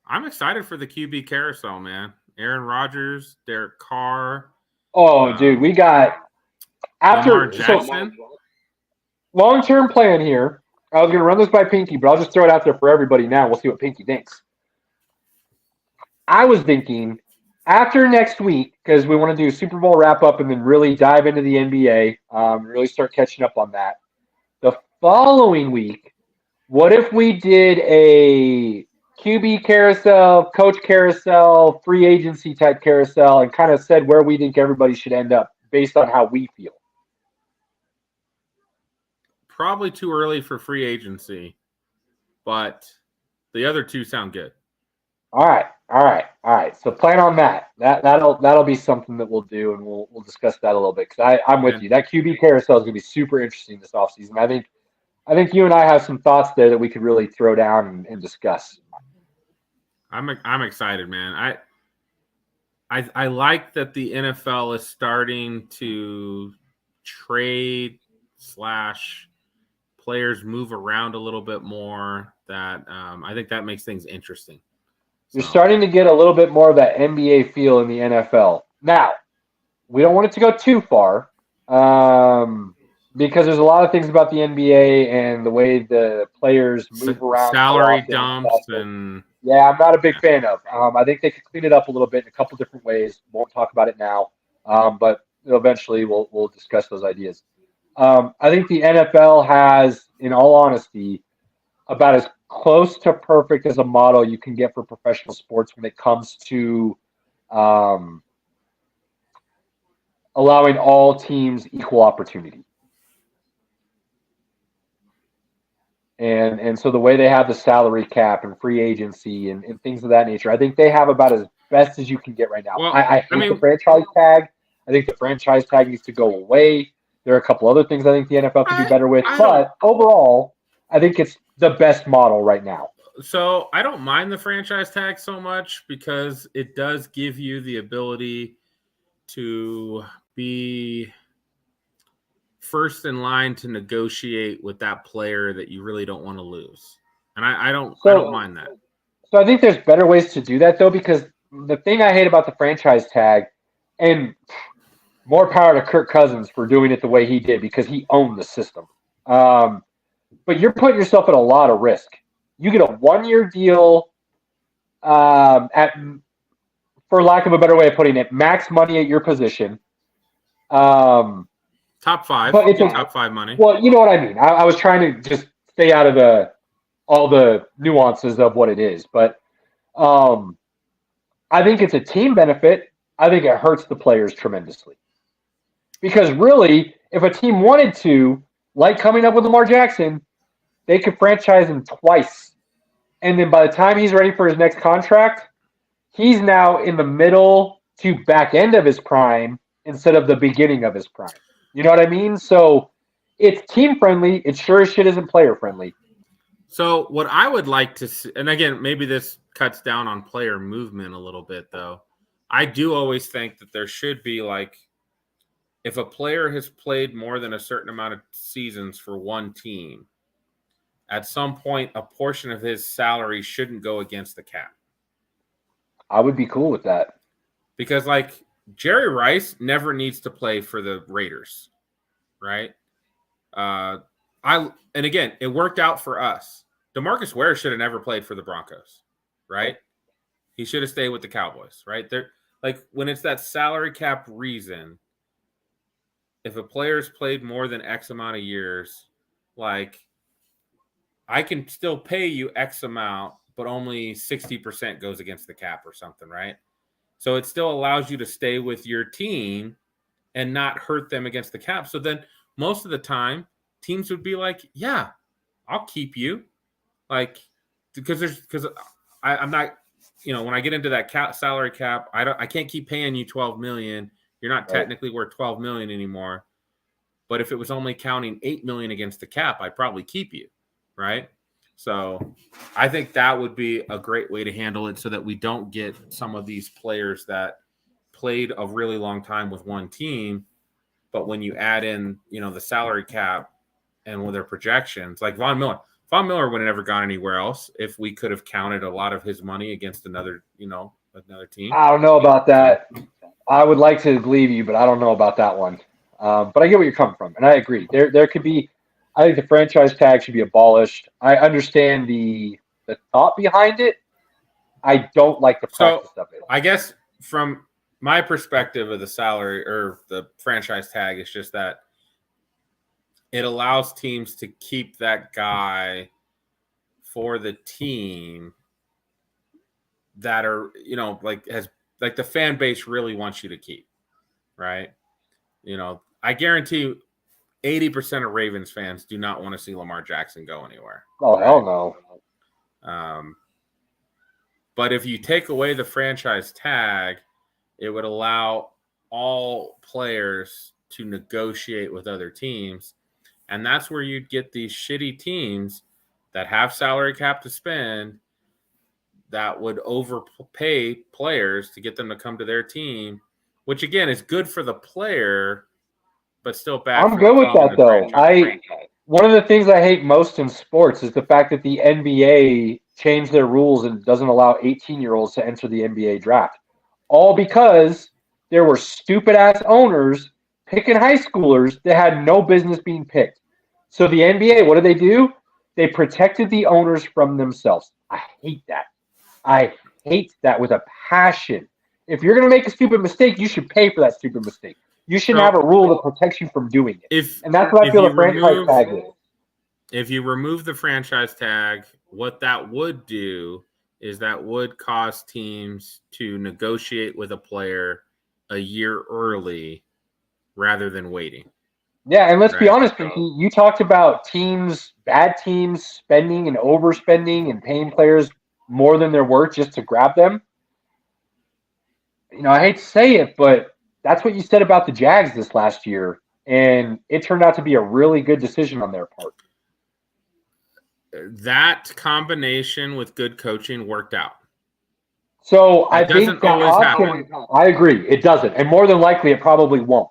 I'm excited for the QB carousel, man. Aaron Rodgers, Derek Carr. Oh, dude, we got Lamar Jackson. Long-term plan here. I was going to run this by Pinky, but I'll just throw it out there for everybody now. We'll see what Pinky thinks. I was thinking after next week, because we want to do Super Bowl wrap-up and then really dive into the NBA, really start catching up on that. The following week, what if we did a QB carousel, coach carousel, free agency type carousel, and kind of said where we think everybody should end up based on how we feel? Probably too early for free agency, but the other two sound good. All right. So plan on that. That'll be something that we'll do, and we'll discuss that a little bit. Because I'm with you. That QB carousel is going to be super interesting this offseason. I think you and I have some thoughts there that we could really throw down and discuss. I'm excited, man. I like that the NFL is starting to trade / players move around a little bit more. That I think that makes things interesting. You're starting to get a little bit more of that NBA feel in the NFL. Now, we don't want it to go too far because there's a lot of things about the NBA and the way the players move around. Salary dumps and yeah, I'm not a big fan of. I think they could clean it up a little bit in a couple different ways. Won't talk about it now, but eventually we'll discuss those ideas. I think the NFL has, in all honesty, about as close to perfect as a model you can get for professional sports when it comes to allowing all teams equal opportunity. And so the way they have the salary cap and free agency and things of that nature, I think they have about as best as you can get right now. Well, I hate the franchise tag. I think the franchise tag needs to go away. There are a couple other things I think the NFL could do better with. But overall, I think it's the best model right now. So I don't mind the franchise tag so much because it does give you the ability to be first in line to negotiate with that player that you really don't want to lose. And I don't mind that. So I think there's better ways to do that, though, because the thing I hate about the franchise tag, and more power to Kirk Cousins for doing it the way he did because he owned the system. But you're putting yourself at a lot of risk. You get a 1-year deal at, for lack of a better way of putting it, max money at your position. Top 5. But it's top 5 money. Well, you know what I mean. I was trying to just stay out of all the nuances of what it is. But I think it's a team benefit. I think it hurts the players tremendously. Because really, if a team wanted to, like coming up with Lamar Jackson, they could franchise him twice. And then by the time he's ready for his next contract, he's now in the middle to back end of his prime instead of the beginning of his prime. You know what I mean? So it's team friendly. It sure as shit isn't player friendly. So what I would like to see, and again, maybe this cuts down on player movement a little bit, though. I do always think that there should be, like, if a player has played more than a certain amount of seasons for one team, at some point, a portion of his salary shouldn't go against the cap. I would be cool with that. Because, like, Jerry Rice never needs to play for the Raiders, right? And again, it worked out for us. DeMarcus Ware should have never played for the Broncos, right? He should have stayed with the Cowboys, right? They're like, when it's that salary cap reason, if a player's played more than X amount of years, like, I can still pay you X amount, but only 60% goes against the cap or something, right? So it still allows you to stay with your team and not hurt them against the cap. So then most of the time, teams would be like, yeah, I'll keep you. Like, because I'm not, when I get into that salary cap, I can't keep paying you $12 million. You're not technically worth $12 million anymore. But if it was only counting $8 million against the cap, I'd probably keep you, right? So I think that would be a great way to handle it so that we don't get some of these players that played a really long time with one team, but when you add in, the salary cap and with their projections, like Von Miller would have never gone anywhere else if we could have counted a lot of his money against another team. I don't know about that. I would like to believe you, but I don't know about that one. But I get where you're coming from, and I agree. There could be. I think the franchise tag should be abolished. I understand the thought behind it. I don't like the practice of it. I guess from my perspective of the salary or the franchise tag, it's just that it allows teams to keep that guy for the team that are, like the fan base really wants you to keep, right? I guarantee 80% of Ravens fans do not want to see Lamar Jackson go anywhere. Oh, hell no. But if you take away the franchise tag, it would allow all players to negotiate with other teams. And that's where you'd get these shitty teams that have salary cap to spend that would overpay players to get them to come to their team, which, again, is good for the player, but still bad. I'm good with that, though. one of the things I hate most in sports is the fact that the NBA changed their rules and doesn't allow 18-year-olds to enter the NBA draft. All because there were stupid ass owners picking high schoolers that had no business being picked. So the NBA, what do? They protected the owners from themselves. I hate that. I hate that with a passion. If you're going to make a stupid mistake, you should pay for that stupid mistake. You shouldn't have a rule that protects you from doing it. And that's what I feel the franchise tag is. If you remove the franchise tag, what that would do is that would cause teams to negotiate with a player a year early rather than waiting. Yeah, and let's be honest, Pinky, you talked about teams, bad teams, spending and overspending and paying players more than they're worth just to grab them. You know, I hate to say it, but that's what you said about the Jags this last year, and it turned out to be a really good decision on their part. That combination with good coaching worked out. So I think that option, I agree, it doesn't. And more than likely, it probably won't.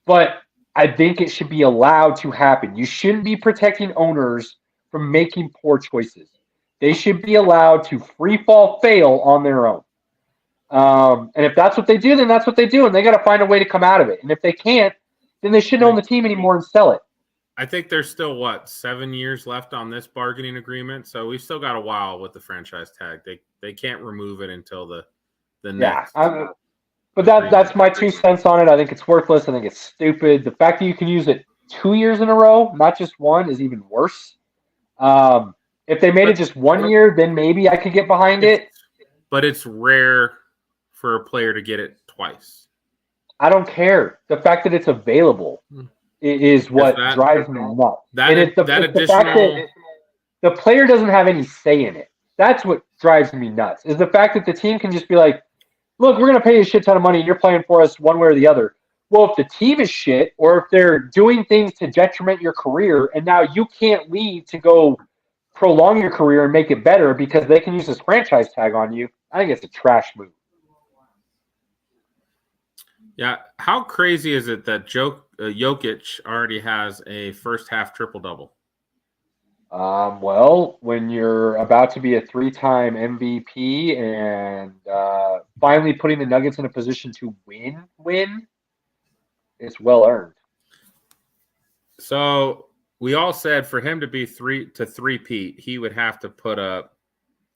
But I think it should be allowed to happen. You shouldn't be protecting owners from making poor choices. They should be allowed to free fall fail on their own. And if that's what they do, then that's what they do. And they got to find a way to come out of it. And if they can't, then they shouldn't own the team anymore and sell it. I think there's still, 7 years left on this bargaining agreement. So we still got a while with the franchise tag. They can't remove it until the next. Yeah, but that's my 2 cents on it. I think it's worthless. I think it's stupid. The fact that you can use it 2 years in a row, not just one, is even worse. If they made it just 1 year, then maybe I could get behind it. But it's rare for a player to get it twice. I don't care. The fact that it's available is what drives me nuts. The fact that the player doesn't have any say in it. That's what drives me nuts, is the fact that the team can just be like, look, we're going to pay you a shit ton of money and you're playing for us one way or the other. Well, if the team is shit, or if they're doing things to detriment your career and now you can't leave to go prolong your career and make it better because they can use this franchise tag on you, I think it's a trash move. Yeah, how crazy is it that Jokic already has a first half triple-double? Well, when you're about to be a 3-time MVP and finally putting the Nuggets in a position to win, it's well earned. So we all said for him to be three-peat, he would have to put up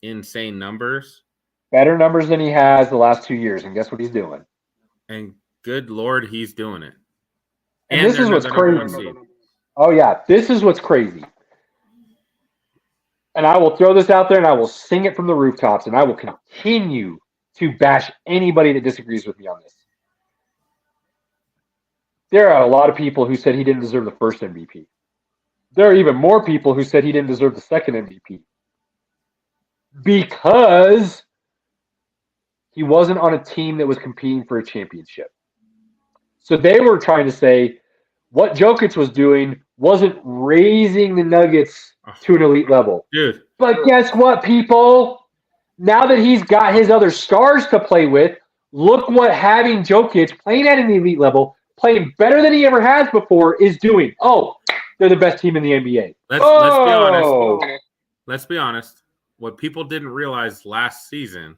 insane numbers. Better numbers than he has the last 2 years, and guess what he's doing? And good Lord, he's doing it. And this is what's crazy. Oh, yeah, this is what's crazy. And I will throw this out there and I will sing it from the rooftops and I will continue to bash anybody that disagrees with me on this. There are a lot of people who said he didn't deserve the first MVP. There are even more people who said he didn't deserve the second MVP. Because he wasn't on a team that was competing for a championship. So they were trying to say what Jokic was doing wasn't raising the Nuggets to an elite level. Dude. But guess what, people? Now that he's got his other stars to play with, look what having Jokic playing at an elite level, playing better than he ever has before, is doing. Oh, they're the best team in the NBA. Let's be honest. Let's be honest. What people didn't realize last season,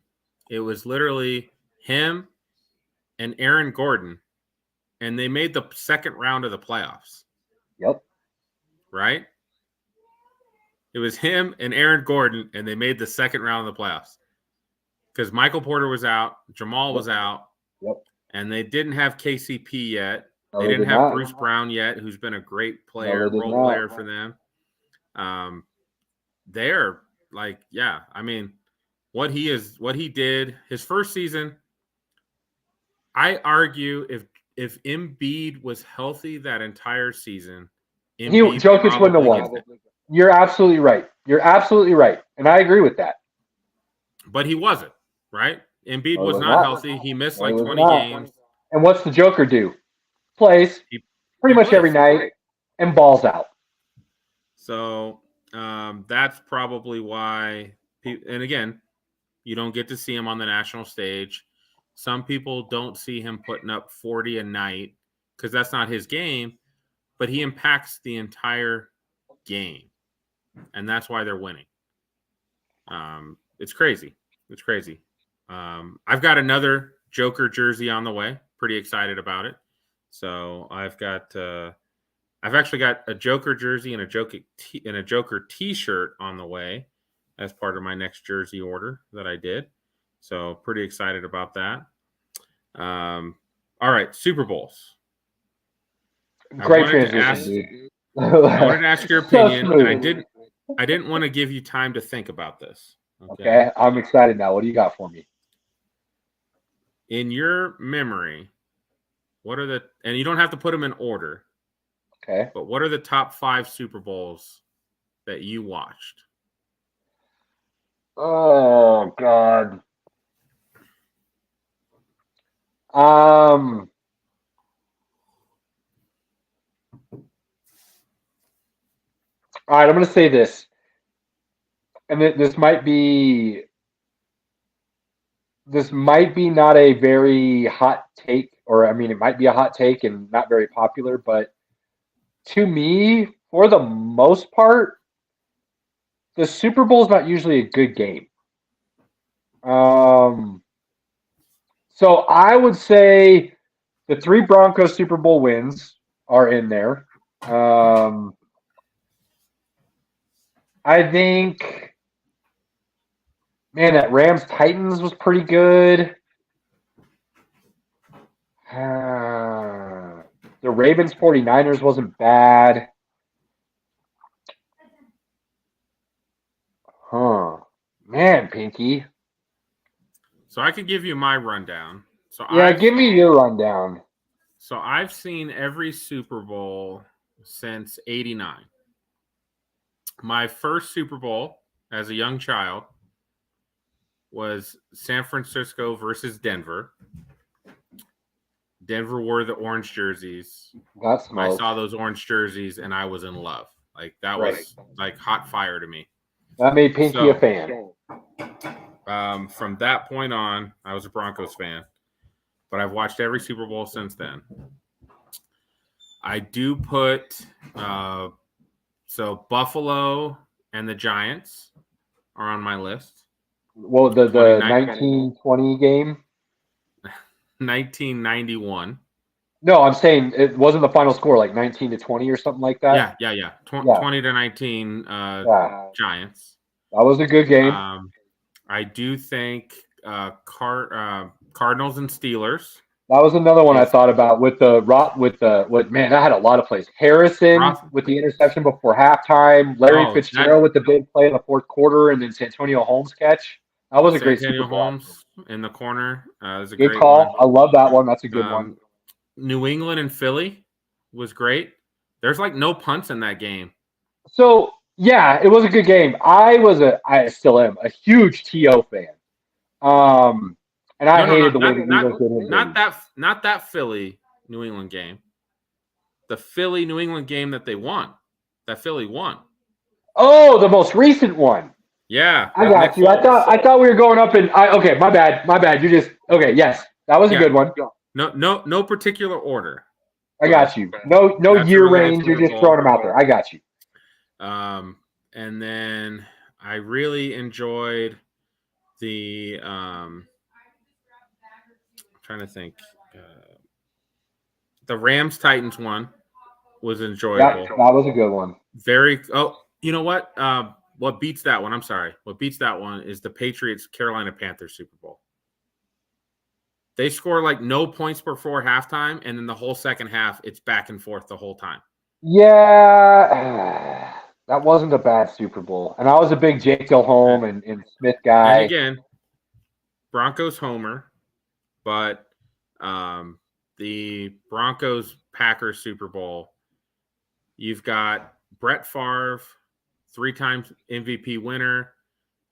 it was literally him and Aaron Gordon, and they made the second round of the playoffs. Yep. Right? It was him and Aaron Gordon, and they made the second round of the playoffs. Because Michael Porter was out, Jamal was out, and they didn't have KCP yet. No, they didn't have Bruce Brown yet, who's been a great player, role player for them. They're like, yeah, I mean, what he did, his first season, I argue if Embiid was healthy that entire season, Jokic wouldn't have won. You're absolutely right. You're absolutely right. And I agree with that. But he wasn't, right? Embiid was not healthy. He missed like 20 games. And what's the Joker do? Plays pretty much every night and balls out. So that's probably why. And again, you don't get to see him on the national stage. Some people don't see him putting up 40 a night because that's not his game. but he impacts the entire game, and that's why they're winning. It's crazy. It's crazy. I've got another Joker jersey on the way. Pretty excited about it. So I've actually got a Joker jersey and a Joker T-shirt on the way as part of my next jersey order that I did. So pretty excited about that. All right, Super Bowls. Great transition, dude. I wanted to ask your opinion, and I didn't want to give you time to think about this. Okay, I'm excited now. What do you got for me? In your memory, and you don't have to put them in order. Okay. But what are the top 5 Super Bowls that you watched? Oh God. All right, I'm going to say this, and this might be not a very hot take, or I mean, it might be a hot take and not very popular, but to me, for the most part, the Super Bowl is not usually a good game. So I would say the 3 Broncos Super Bowl wins are in there. I think, man, that Rams Titans was pretty good. The Ravens 49ers wasn't bad. Man, Pinky. So I could give you my rundown. Give me your rundown. So I've seen every Super Bowl since '89. My first Super Bowl as a young child was San Francisco versus Denver. Denver wore the orange jerseys. I saw those orange jerseys and I was in love. Like that was like hot fire to me. That made Pinky a fan. From that point on, I was a Broncos fan, but I've watched every Super Bowl since then. I do put Buffalo and the Giants are on my list. Well, the 1920 game? 1991. No, I'm saying it wasn't the final score, like 19-20 or something like that. Yeah. 20-19 Giants. That was a good game. I do think Cardinals and Steelers. That was another one I thought about with that had a lot of plays. Harrison with the interception before halftime, Larry Fitzgerald with the big play in the fourth quarter, and then Santonio Holmes catch. That was a great Super Bowl. Holmes in the corner. Was a good great call. One. I love that one. That's a good one. New England and Philly was great. There's like no punts in that game. So yeah, it was a good game. I still am a huge T.O. fan. And I hated the way the Eagles did him. Not that Philly New England game. The Philly New England game that they won. That Philly won. Oh, the most recent one. Yeah, I got you. I thought we were going up and okay, my bad. You just okay. Yes, that was a good one. No particular order. I got you. No year range. You're just throwing them out there. I got you. And then I really enjoyed the. I'm trying to think. The Rams Titans one was enjoyable. That was a good one. You know what? What beats that one? I'm sorry. What beats that one is the Patriots Carolina Panthers Super Bowl. They score like no points before halftime, and then the whole second half, it's back and forth the whole time. Yeah, that wasn't a bad Super Bowl. And I was a big Jake Delhomme and Smith guy. And again, Broncos homer, but the Broncos-Packers Super Bowl, you've got Brett Favre, 3-time MVP winner,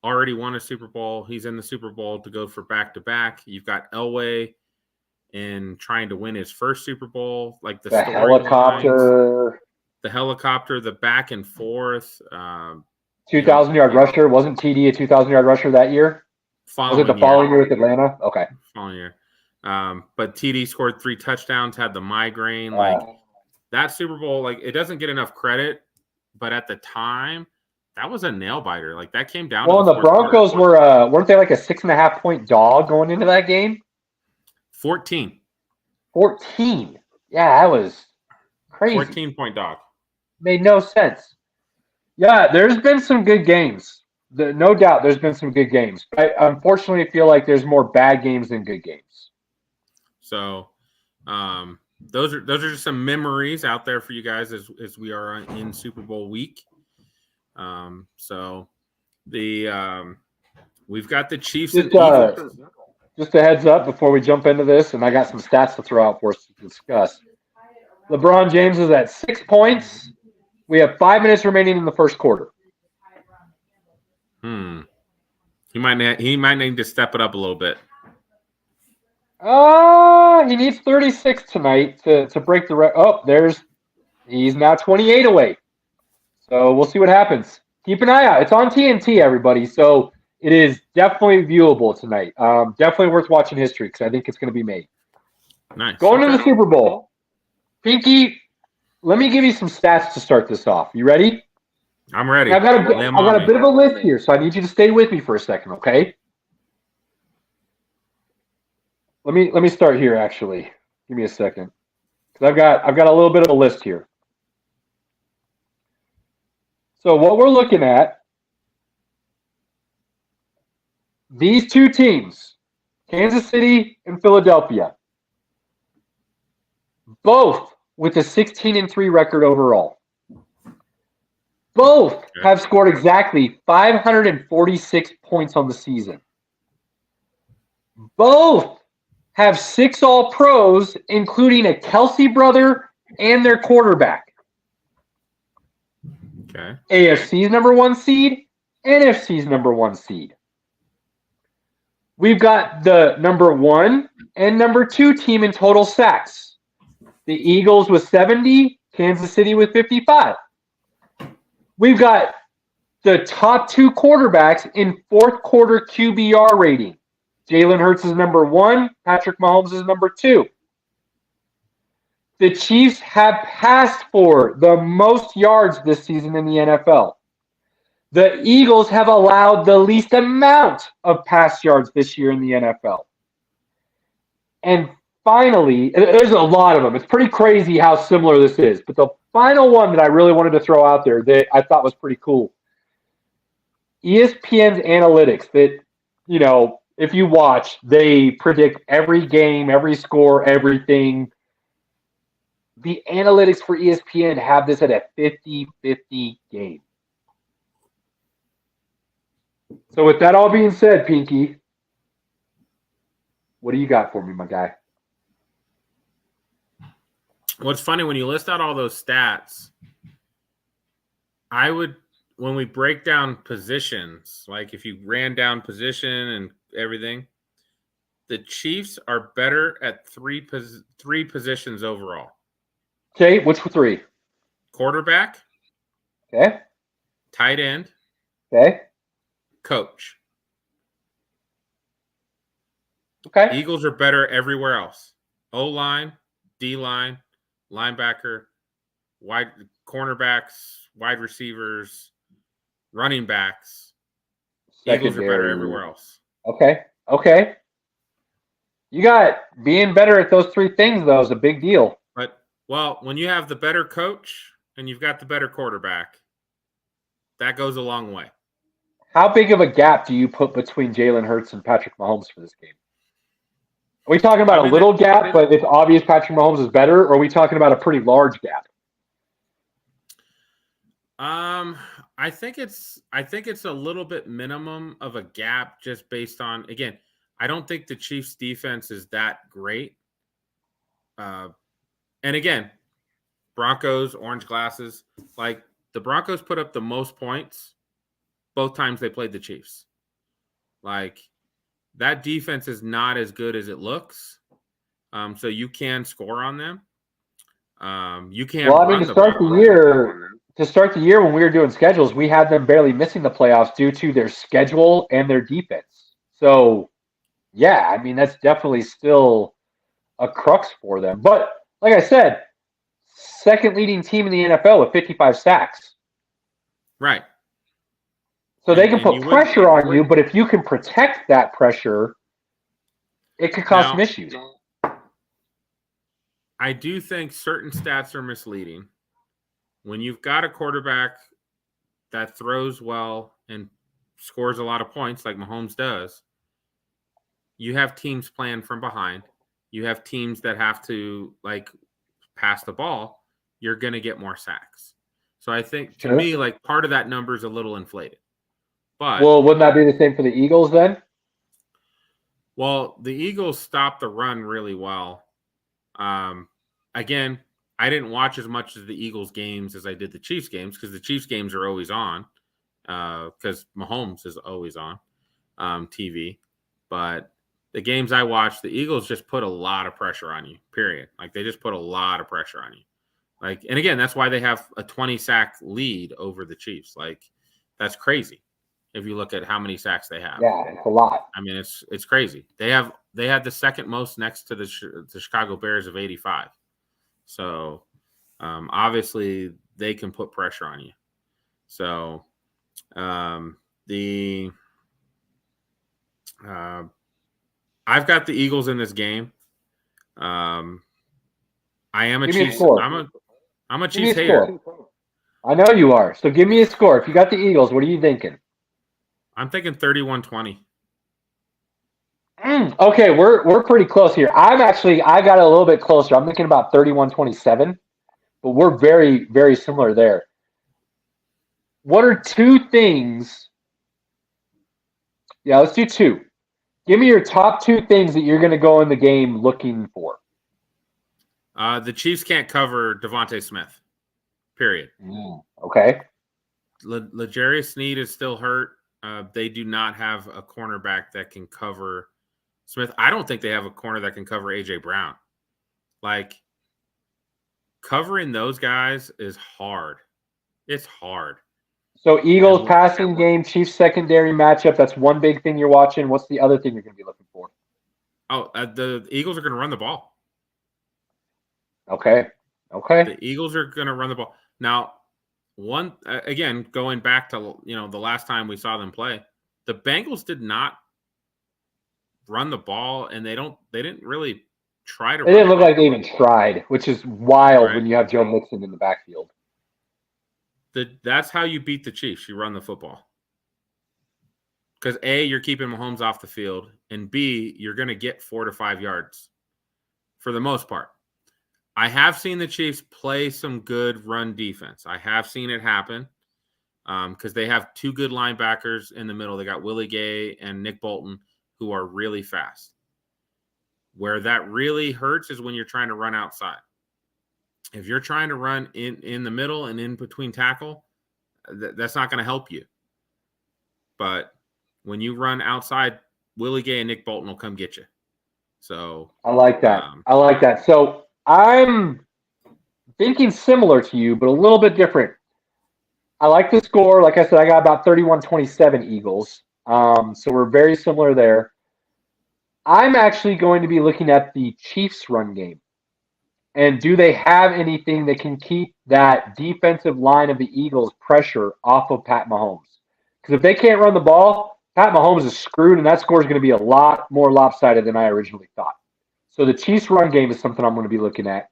already won a Super Bowl. He's in the Super Bowl to go for back-to-back. You've got Elway in trying to win his first Super Bowl. Like the helicopter. The helicopter, the back and forth. 2,000-yard rusher. Wasn't TD a 2,000-yard rusher that year? Was it the following year with Atlanta? Okay. Following year. But TD scored 3 touchdowns, had the migraine. that Super Bowl, like, it doesn't get enough credit, but at the time, that was a nail biter. Like, that came down. Well, to the Broncos weren't they like a 6.5-point dog going into that game? 14. 14. Yeah, that was crazy. 14-point dog. Made no sense. Yeah, there's been some good games. No doubt there's been some good games. I unfortunately feel like there's more bad games than good games. So those are just some memories out there for you guys as we are in Super Bowl week. So we've got the Chiefs and Eagles. Just a heads up before we jump into this, and I got some stats to throw out for us to discuss. LeBron James is at 6 points. We have 5 minutes remaining in the first quarter. He might need to step it up a little bit. He needs 36 tonight to break the record. He's now 28 away. So we'll see what happens. Keep an eye out. It's on TNT, everybody. So it is definitely viewable tonight. Definitely worth watching history because I think it's going to be made. Nice. Going to the Super Bowl. Pinky, let me give you some stats to start this off. You ready? I'm ready. I've got a bit of a list here, so I need you to stay with me for a second, okay? Let me start here. Actually, give me a second, because I've got a little bit of a list here. So what we're looking at, these two teams, Kansas City and Philadelphia, both with a 16-3 record overall. Both have scored exactly 546 points on the season. Both have 6 All-Pros, including a Kelsey brother and their quarterback. Okay. AFC's number 1 seed, NFC's number 1 seed. We've got the number 1 and number 2 team in total sacks. The Eagles with 70, Kansas City with 55. We've got the top 2 quarterbacks in fourth quarter QBR rating. Jalen Hurts is number 1. Patrick Mahomes is number 2. The Chiefs have passed for the most yards this season in the NFL. The Eagles have allowed the least amount of pass yards this year in the NFL. And finally, there's a lot of them. It's pretty crazy how similar this is. But the final one that I really wanted to throw out there that I thought was pretty cool. ESPN's analytics that, if you watch, they predict every game, every score, everything. The analytics for ESPN have this at a 50-50 game. So with that all being said, Pinky, what do you got for me, my guy? Well, it's funny when you list out all those stats, when we break down positions, like if you ran down position and everything, the Chiefs are better at three positions overall. Okay, which 3? Quarterback. Okay. Tight end. Okay. Coach. Okay. Eagles are better everywhere else. O-line, D-line, linebacker, wide cornerbacks, wide receivers, running backs. Eagles are better everywhere else. Okay. You got being better at those 3 things, though, is a big deal. Well, when you have the better coach and you've got the better quarterback, that goes a long way. How big of a gap do you put between Jalen Hurts and Patrick Mahomes for this game? Are we talking about a little gap, but it's obvious Patrick Mahomes is better, or are we talking about a pretty large gap? I think it's a little bit minimum of a gap just based on, again, I don't think the Chiefs defense is that great. And again, Broncos, orange glasses, like the Broncos put up the most points both times they played the Chiefs. Like that defense is not as good as it looks. So you can score on them. You can. Well, I mean, to start the year when we were doing schedules, we had them barely missing the playoffs due to their schedule and their defense. So, yeah, I mean, that's definitely still a crux for them. But like I said, second leading team in the NFL with 55 sacks. Right. So they can And put you pressure on you, but if you can protect that pressure, it could cause some issues. I do think certain stats are misleading. When you've got a quarterback that throws well and scores a lot of points like Mahomes does, you have teams playing from behind. You have teams that have to like pass the ball. You're going to get more sacks. So I think to me, like part of that number is a little inflated. But well, wouldn't that be the same for the Eagles then? Well, the Eagles stopped the run really well. Again, I didn't watch as much of the Eagles games as I did the Chiefs games because the Chiefs games are always on because Mahomes is always on TV. But the games I watched, the Eagles just put a lot of pressure on you, period. Like they just put a lot of pressure on you. Like, and again, that's why they have a 20 sack lead over the Chiefs. Like, that's crazy. If you look at how many sacks they have. Yeah, it's a lot. I mean, it's crazy. They had the second most next to the Chicago Bears of 85. So obviously they can put pressure on you. So I've got the Eagles in this game. I am a Chiefs. I'm a Chiefs hater. I know you are. So give me a score. If you got the Eagles, what are you thinking? I'm thinking 31-20. Okay, we're pretty close here. I got a little bit closer. I'm thinking about 31-27, but we're very, very similar there. What are two things? Yeah, let's do two. Give me your top two things that you're going to go in the game looking for. The Chiefs can't cover Devontae Smith, period. Okay. L'Jarius Sneed is still hurt. They do not have a cornerback that can cover Smith. I don't think they have a corner that can cover A.J. Brown. Like, covering those guys is hard. It's hard. So Eagles passing game, Chiefs secondary matchup. That's one big thing you're watching. What's the other thing you're going to be looking for? Oh, the Eagles are going to run the ball. Okay. The Eagles are going to run the ball. Now, again, going back to the last time we saw them play, the Bengals did not run the ball, and they didn't really try to. It didn't look like they even tried, which is wild when you have Joe Mixon in the backfield. That's how you beat the Chiefs. You run the football. Because A, you're keeping Mahomes off the field, and B, you're going to get 4 to 5 yards for the most part. I have seen the Chiefs play some good run defense. I have seen it happen because they have two good linebackers in the middle. They got Willie Gay and Nick Bolton, who are really fast. Where that really hurts is when you're trying to run outside. If you're trying to run in the middle and in between tackle, that's not going to help you. But when you run outside, Willie Gay and Nick Bolton will come get you. So I like that. So I'm thinking similar to you, but a little bit different. I like the score. Like I said, I got about 31-27 Eagles. So we're very similar there. I'm actually going to be looking at the Chiefs run game. And do they have anything that can keep that defensive line of the Eagles pressure off of Pat Mahomes? Because if they can't run the ball, Pat Mahomes is screwed, and that score is going to be a lot more lopsided than I originally thought. So the Chiefs run game is something I'm going to be looking at.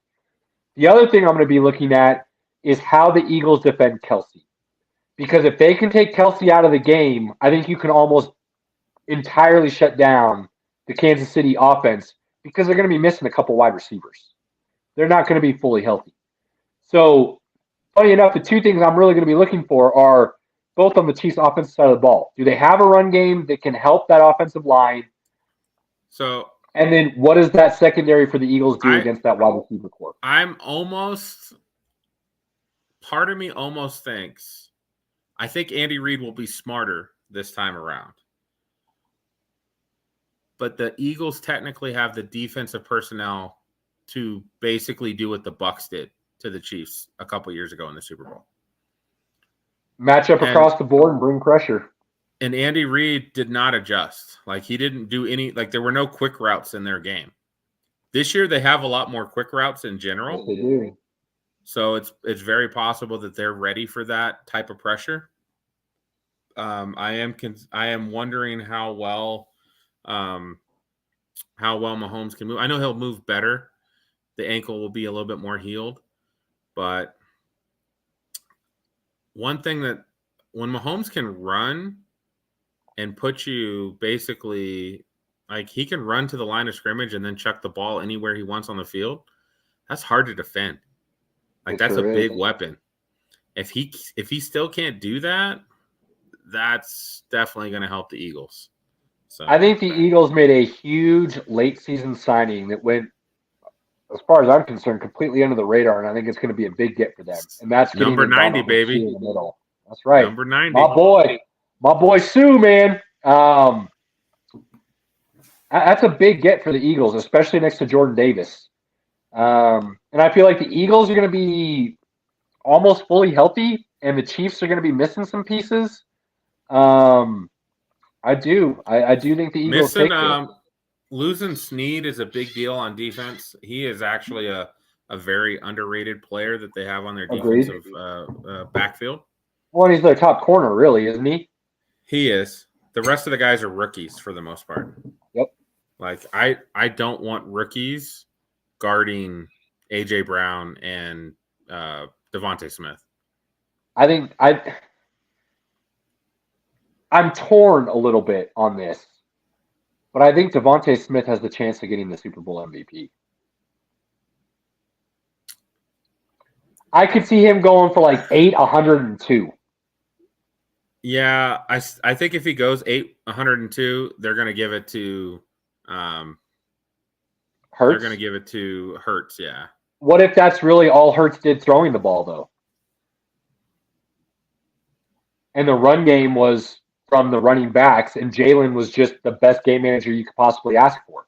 The other thing I'm going to be looking at is how the Eagles defend Kelsey. Because if they can take Kelsey out of the game, I think you can almost entirely shut down the Kansas City offense because they're going to be missing a couple wide receivers. They're not going to be fully healthy. So, funny enough, the two things I'm really going to be looking for are both on the Chiefs' offensive side of the ball. Do they have a run game that can help that offensive line? And then what does that secondary for the Eagles do against that wide receiver corps? Part of me almost thinks, I think Andy Reid will be smarter this time around. But the Eagles technically have the defensive personnel to basically do what the Bucs did to the Chiefs a couple years ago in the Super Bowl. Match up across the board and bring pressure. And Andy Reid did not adjust. Like, he didn't do there were no quick routes in their game. This year, they have a lot more quick routes in general. Yes, they do. So it's very possible that they're ready for that type of pressure. I am wondering how well Mahomes can move. I know he'll move better. The ankle will be a little bit more healed, but one thing that when Mahomes can run and put you basically like he can run to the line of scrimmage and then chuck the ball anywhere he wants on the field, that's hard to defend. Like that's a big weapon. If he still can't do that, that's definitely going to help the Eagles. So I think the Eagles made a huge late season signing that went, as far as I'm concerned, completely under the radar, and I think it's going to be a big get for them. And that's number 90, baby. In the middle. That's right. Number 90. My boy Sue, man. That's a big get for the Eagles, especially next to Jordan Davis. And I feel like the Eagles are going to be almost fully healthy, and the Chiefs are going to be missing some pieces. I do think the Eagles losing Snead is a big deal on defense. He is actually a very underrated player that they have on their defensive backfield. Well, he's their top corner, really, isn't he? He is. The rest of the guys are rookies for the most part. Yep. Like I don't want rookies guarding AJ Brown and Devontae Smith. I think I'm torn a little bit on this, but I think Devontae Smith has the chance of getting the Super Bowl MVP. I could see him going for like 102. Yeah, I think if he goes 102, they're going to give it to Hurts. They're going to give it to Hurts. Yeah. What if that's really all Hurts did throwing the ball, though? And the run game was from the running backs, and Jalen was just the best game manager you could possibly ask for.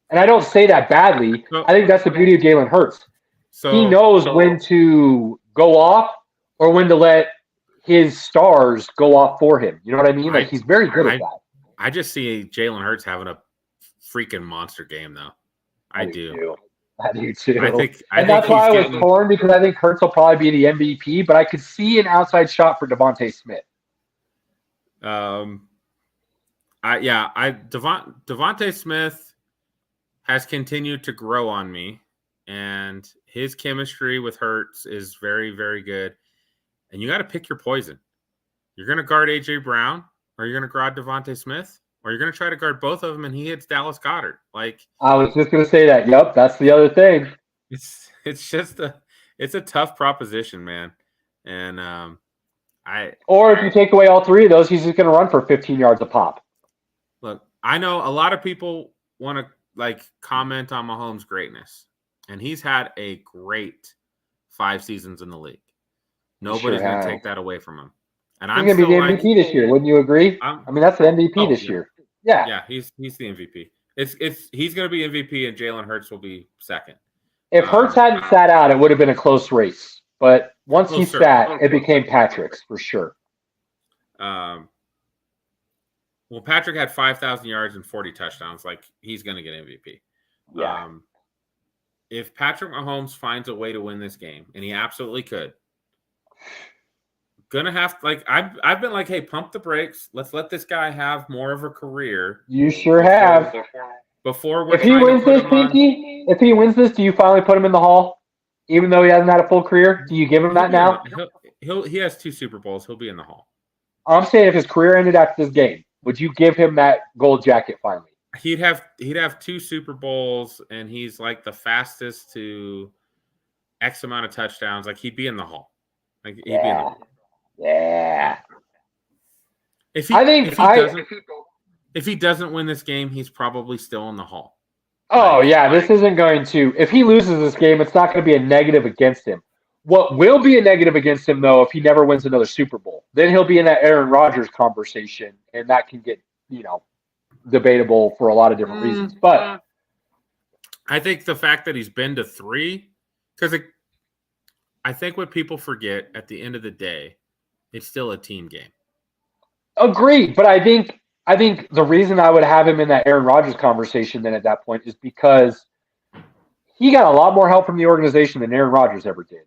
And I don't say that badly. I think that's the beauty of Jalen Hurts. He knows when to go off or when to let his stars go off for him. You know what I mean? Like he's very good at that. I just see Jalen Hurts having a freaking monster game, though. I do too. And that's why I was torn, because I think Hurts will probably be the MVP, but I could see an outside shot for Devontae Smith. Devontae Smith has continued to grow on me, and his chemistry with Hurts is very, very good. And you got to pick your poison. You're going to guard AJ Brown, or you're going to guard Devontae Smith, or you're going to try to guard both of them, and he hits Dallas Goedert. Like I was just going to say that. Yep, that's the other thing. It's just it's a tough proposition, man. And or if you take away all three of those, he's just going to run for 15 yards a pop. Look, I know a lot of people want to comment on Mahomes' greatness, and he's had a great 5 seasons in the league. Nobody's going to take that away from him. And he's going to be the MVP this year. Wouldn't you agree? I mean, that's the MVP this year. Yeah. Yeah, he's the MVP. He's going to be MVP, and Jalen Hurts will be second. If Hurts hadn't sat out, it would have been a close race. But once he sat, it became Patrick's for sure. Well, Patrick had 5,000 yards and 40 touchdowns. Like, he's going to get MVP. Yeah. If Patrick Mahomes finds a way to win this game, and he absolutely could, gonna have I've been like, hey, pump the brakes. Let's let this guy have more of a career. You sure have. Before if he wins this, Pinky, if he wins this, do you finally put him in the Hall, even though he hasn't had a full career? Do you give him that now? He has 2 Super Bowls. He'll be in the Hall. I'm saying if his career ended after this game, would you give him that gold jacket finally? He'd have 2 Super Bowls, and he's like the fastest to X amount of touchdowns. Like, he'd be in the Hall. Like, he'd be in the Hall. Yeah. If he doesn't win this game, he's probably still in the Hall. Oh, yeah. This isn't going to – if he loses this game, it's not going to be a negative against him. What will be a negative against him, though, if he never wins another Super Bowl, then he'll be in that Aaron Rodgers conversation, and that can get, debatable for a lot of different reasons. But I think the fact that he's been to 3 – because I think what people forget at the end of the day, it's still a team game. Agreed, but I think the reason I would have him in that Aaron Rodgers conversation then at that point is because he got a lot more help from the organization than Aaron Rodgers ever did.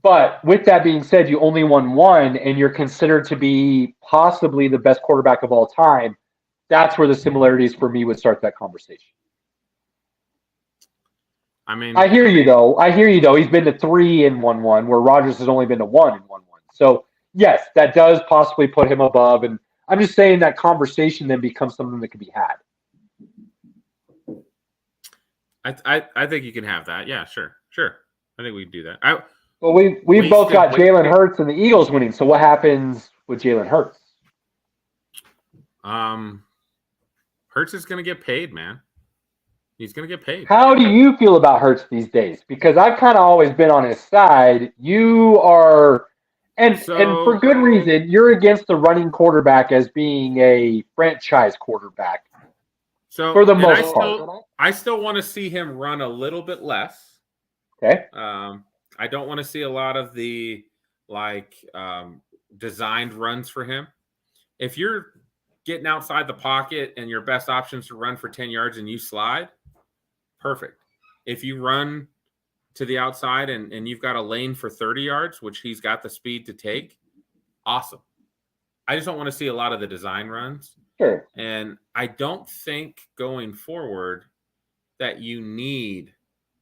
But with that being said, you only won one, and you're considered to be possibly the best quarterback of all time. That's where the similarities for me would start that conversation. I mean, I hear you though. He's been to 3 and won one, where Rodgers has only been to 1 and won one. So yes, that does possibly put him above. And I'm just saying that conversation then becomes something that can be had. I think you can have that. Yeah, sure. I think we can do that. Well, we both got Jalen Hurts and the Eagles winning. So what happens with Jalen Hurts? Hurts is going to get paid, man. He's going to get paid. How do you feel about Hurts these days? Because I've kind of always been on his side. You are, and for good reason, you're against the running quarterback as being a franchise quarterback. So for the most part. I still want to see him run a little bit less. Okay. I don't want to see a lot of the designed runs for him. If you're getting outside the pocket and your best option is to run for 10 yards and you slide, perfect. If you run to the outside and you've got a lane for 30 yards, which he's got the speed to take, awesome. I just don't want to see a lot of the design runs. Sure. And I don't think going forward that you need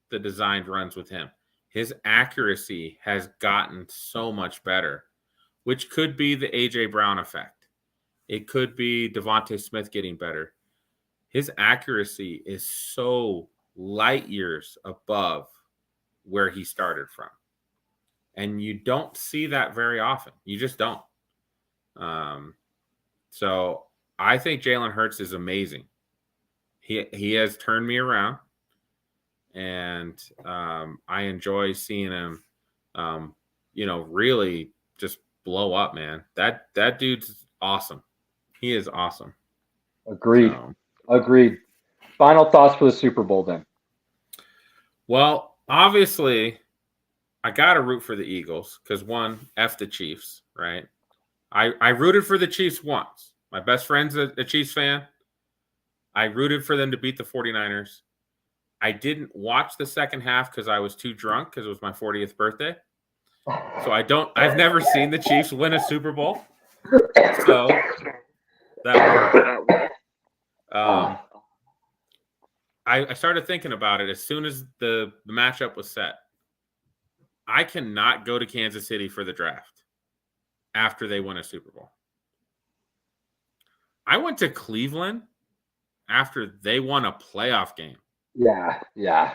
the designed runs with him. His accuracy has gotten so much better, which could be the A.J. Brown effect. It could be Devontae Smith getting better. His accuracy is so light years above where he started from. And you don't see that very often. You just don't. So I think Jalen Hurts is amazing. He has turned me around. And I enjoy seeing him, really just blow up, man. That dude's awesome. He is awesome. Agreed. Agreed. Final thoughts for the Super Bowl then. Well, obviously, I got to root for the Eagles because, one, F the Chiefs, right? I rooted for the Chiefs once. My best friend's a Chiefs fan. I rooted for them to beat the 49ers. I didn't watch the second half because I was too drunk because it was my 40th birthday. So I've never seen the Chiefs win a Super Bowl. So that worked. I started thinking about it as soon as the matchup was set. I cannot go to Kansas City for the draft after they win a Super Bowl. I went to Cleveland after they won a playoff game. Yeah.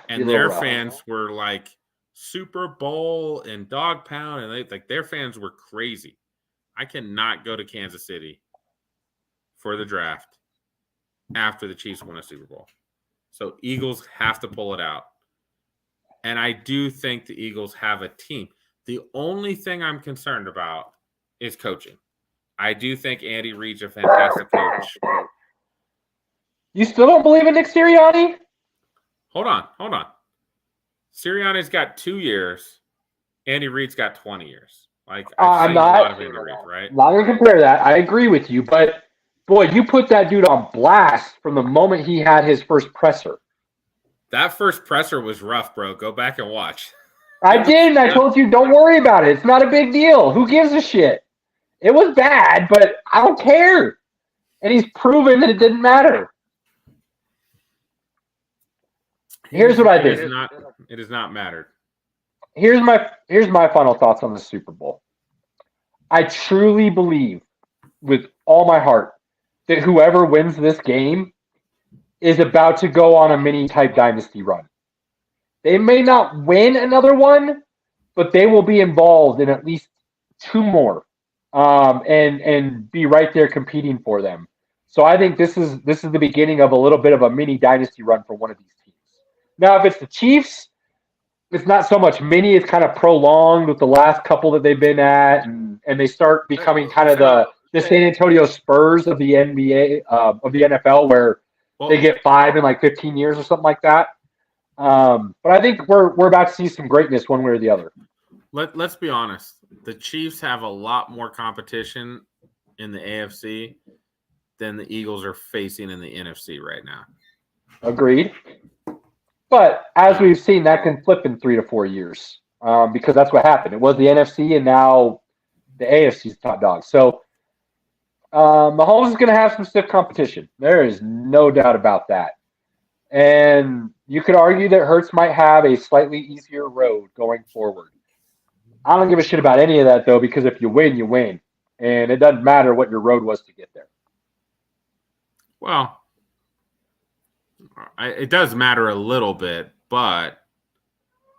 And their fans were like Super Bowl and dog pound, and their fans were crazy. I cannot go to Kansas City for the draft after the Chiefs win a Super Bowl. So Eagles have to pull it out. And I do think the Eagles have a team. The only thing I'm concerned about is coaching. I do think Andy Reid's a fantastic coach. You still don't believe in Nick Sirianni? Hold on. Sirianni's got 2 years. Andy Reid's got 20 years. I'm not Andy Reid, right? Not going to compare that. I agree with you, but boy, you put that dude on blast from the moment he had his first presser. That first presser was rough, bro. Go back and watch. I did, and I told you, don't worry about it. It's not a big deal. Who gives a shit? It was bad, but I don't care. And he's proven that it didn't matter. Here's what I think. It has not mattered. Here's my final thoughts on the Super Bowl. I truly believe with all my heart that whoever wins this game is about to go on a mini type dynasty run. They may not win another one, but they will be involved in at least 2 more, and be right there competing for them. So I think this is the beginning of a little bit of a mini dynasty run for one of these teams. Now, if it's the Chiefs, it's not so much mini; it's kind of prolonged with the last couple that they've been at, and they start becoming kind of the San Antonio Spurs of the NBA, of the NFL, where they get 5 in like 15 years or something like that. But I think we're about to see some greatness one way or the other. Let's be honest. The Chiefs have a lot more competition in the AFC than the Eagles are facing in the NFC right now. Agreed. But as we've seen, that can flip in 3 to 4 years because that's what happened. It was the NFC, and now the AFC's top dog. So Mahomes is going to have some stiff competition. There is no doubt about that. And you could argue that Hurts might have a slightly easier road going forward. I don't give a shit about any of that, though, because if you win, you win. And it doesn't matter what your road was to get there. Well, it does matter a little bit, but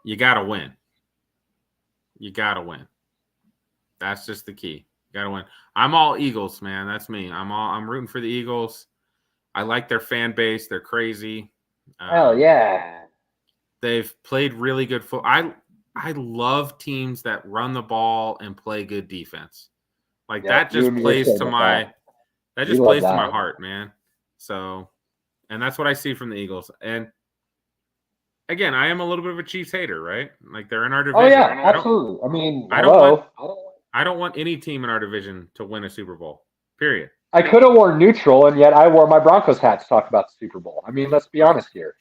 you got to win. You got to win. That's just the key. You got to win. I'm all Eagles, man. That's me. I'm rooting for the Eagles. I like their fan base. They're crazy. Hell yeah. They've played really good football. I love teams that run the ball and play good defense. Like that just plays to my heart, man. So, and that's what I see from the Eagles. And again, I am a little bit of a Chiefs hater, right? Like they're in our division. Oh yeah, absolutely. I don't want any team in our division to win a Super Bowl. Period. I could have worn neutral, and yet I wore my Broncos hat to talk about the Super Bowl. I mean, let's be honest here.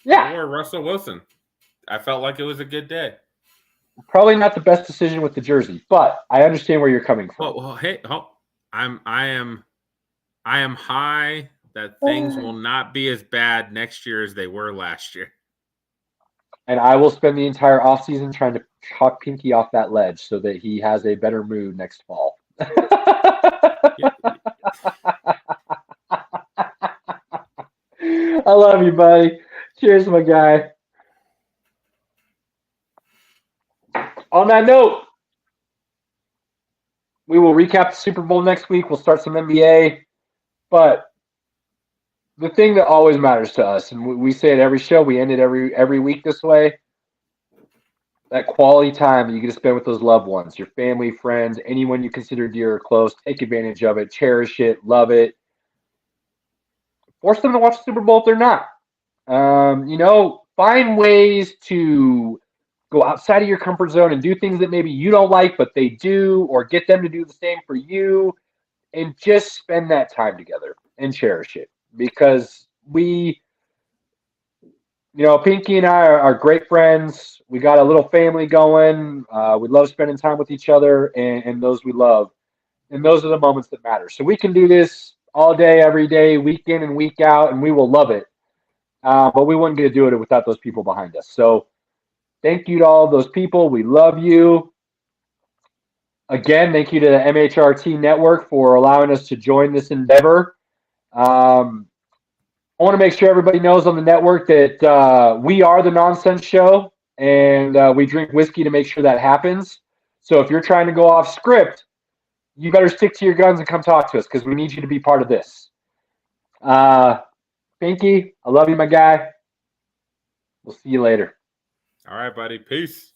Yeah. I wore Russell Wilson. I felt like it was a good day. Probably not the best decision with the jersey, but I understand where you're coming from. Well, hey, I am high that things will not be as bad next year as they were last year. And I will spend the entire offseason trying to talk Pinky off that ledge so that he has a better mood next fall. I love you, buddy. Cheers, my guy. On that note, we will recap the Super Bowl next week. We'll start some NBA. But the thing that always matters to us, and we say it every show, we end it every week this way, that quality time that you get to spend with those loved ones, your family, friends, anyone you consider dear or close, take advantage of it, cherish it, love it. Force them to watch the Super Bowl if they're not. Find ways to go outside of your comfort zone and do things that maybe you don't like, but they do, or get them to do the same for you, and just spend that time together and cherish it. Because Pinky and I are great friends. We got a little family going. We love spending time with each other and those we love. And those are the moments that matter. So we can do this all day, every day, week in and week out, and we will love it. But we wouldn't get to do it without those people behind us. So thank you to all those people. We love you. Again, thank you to the MHRT Network for allowing us to join this endeavor. I want to make sure everybody knows on the network that we are the Nonsense Show, and we drink whiskey to make sure that happens. So if you're trying to go off script, you better stick to your guns and come talk to us because we need you to be part of this. Pinky, I love you, my guy. We'll see you later. All right, buddy. Peace.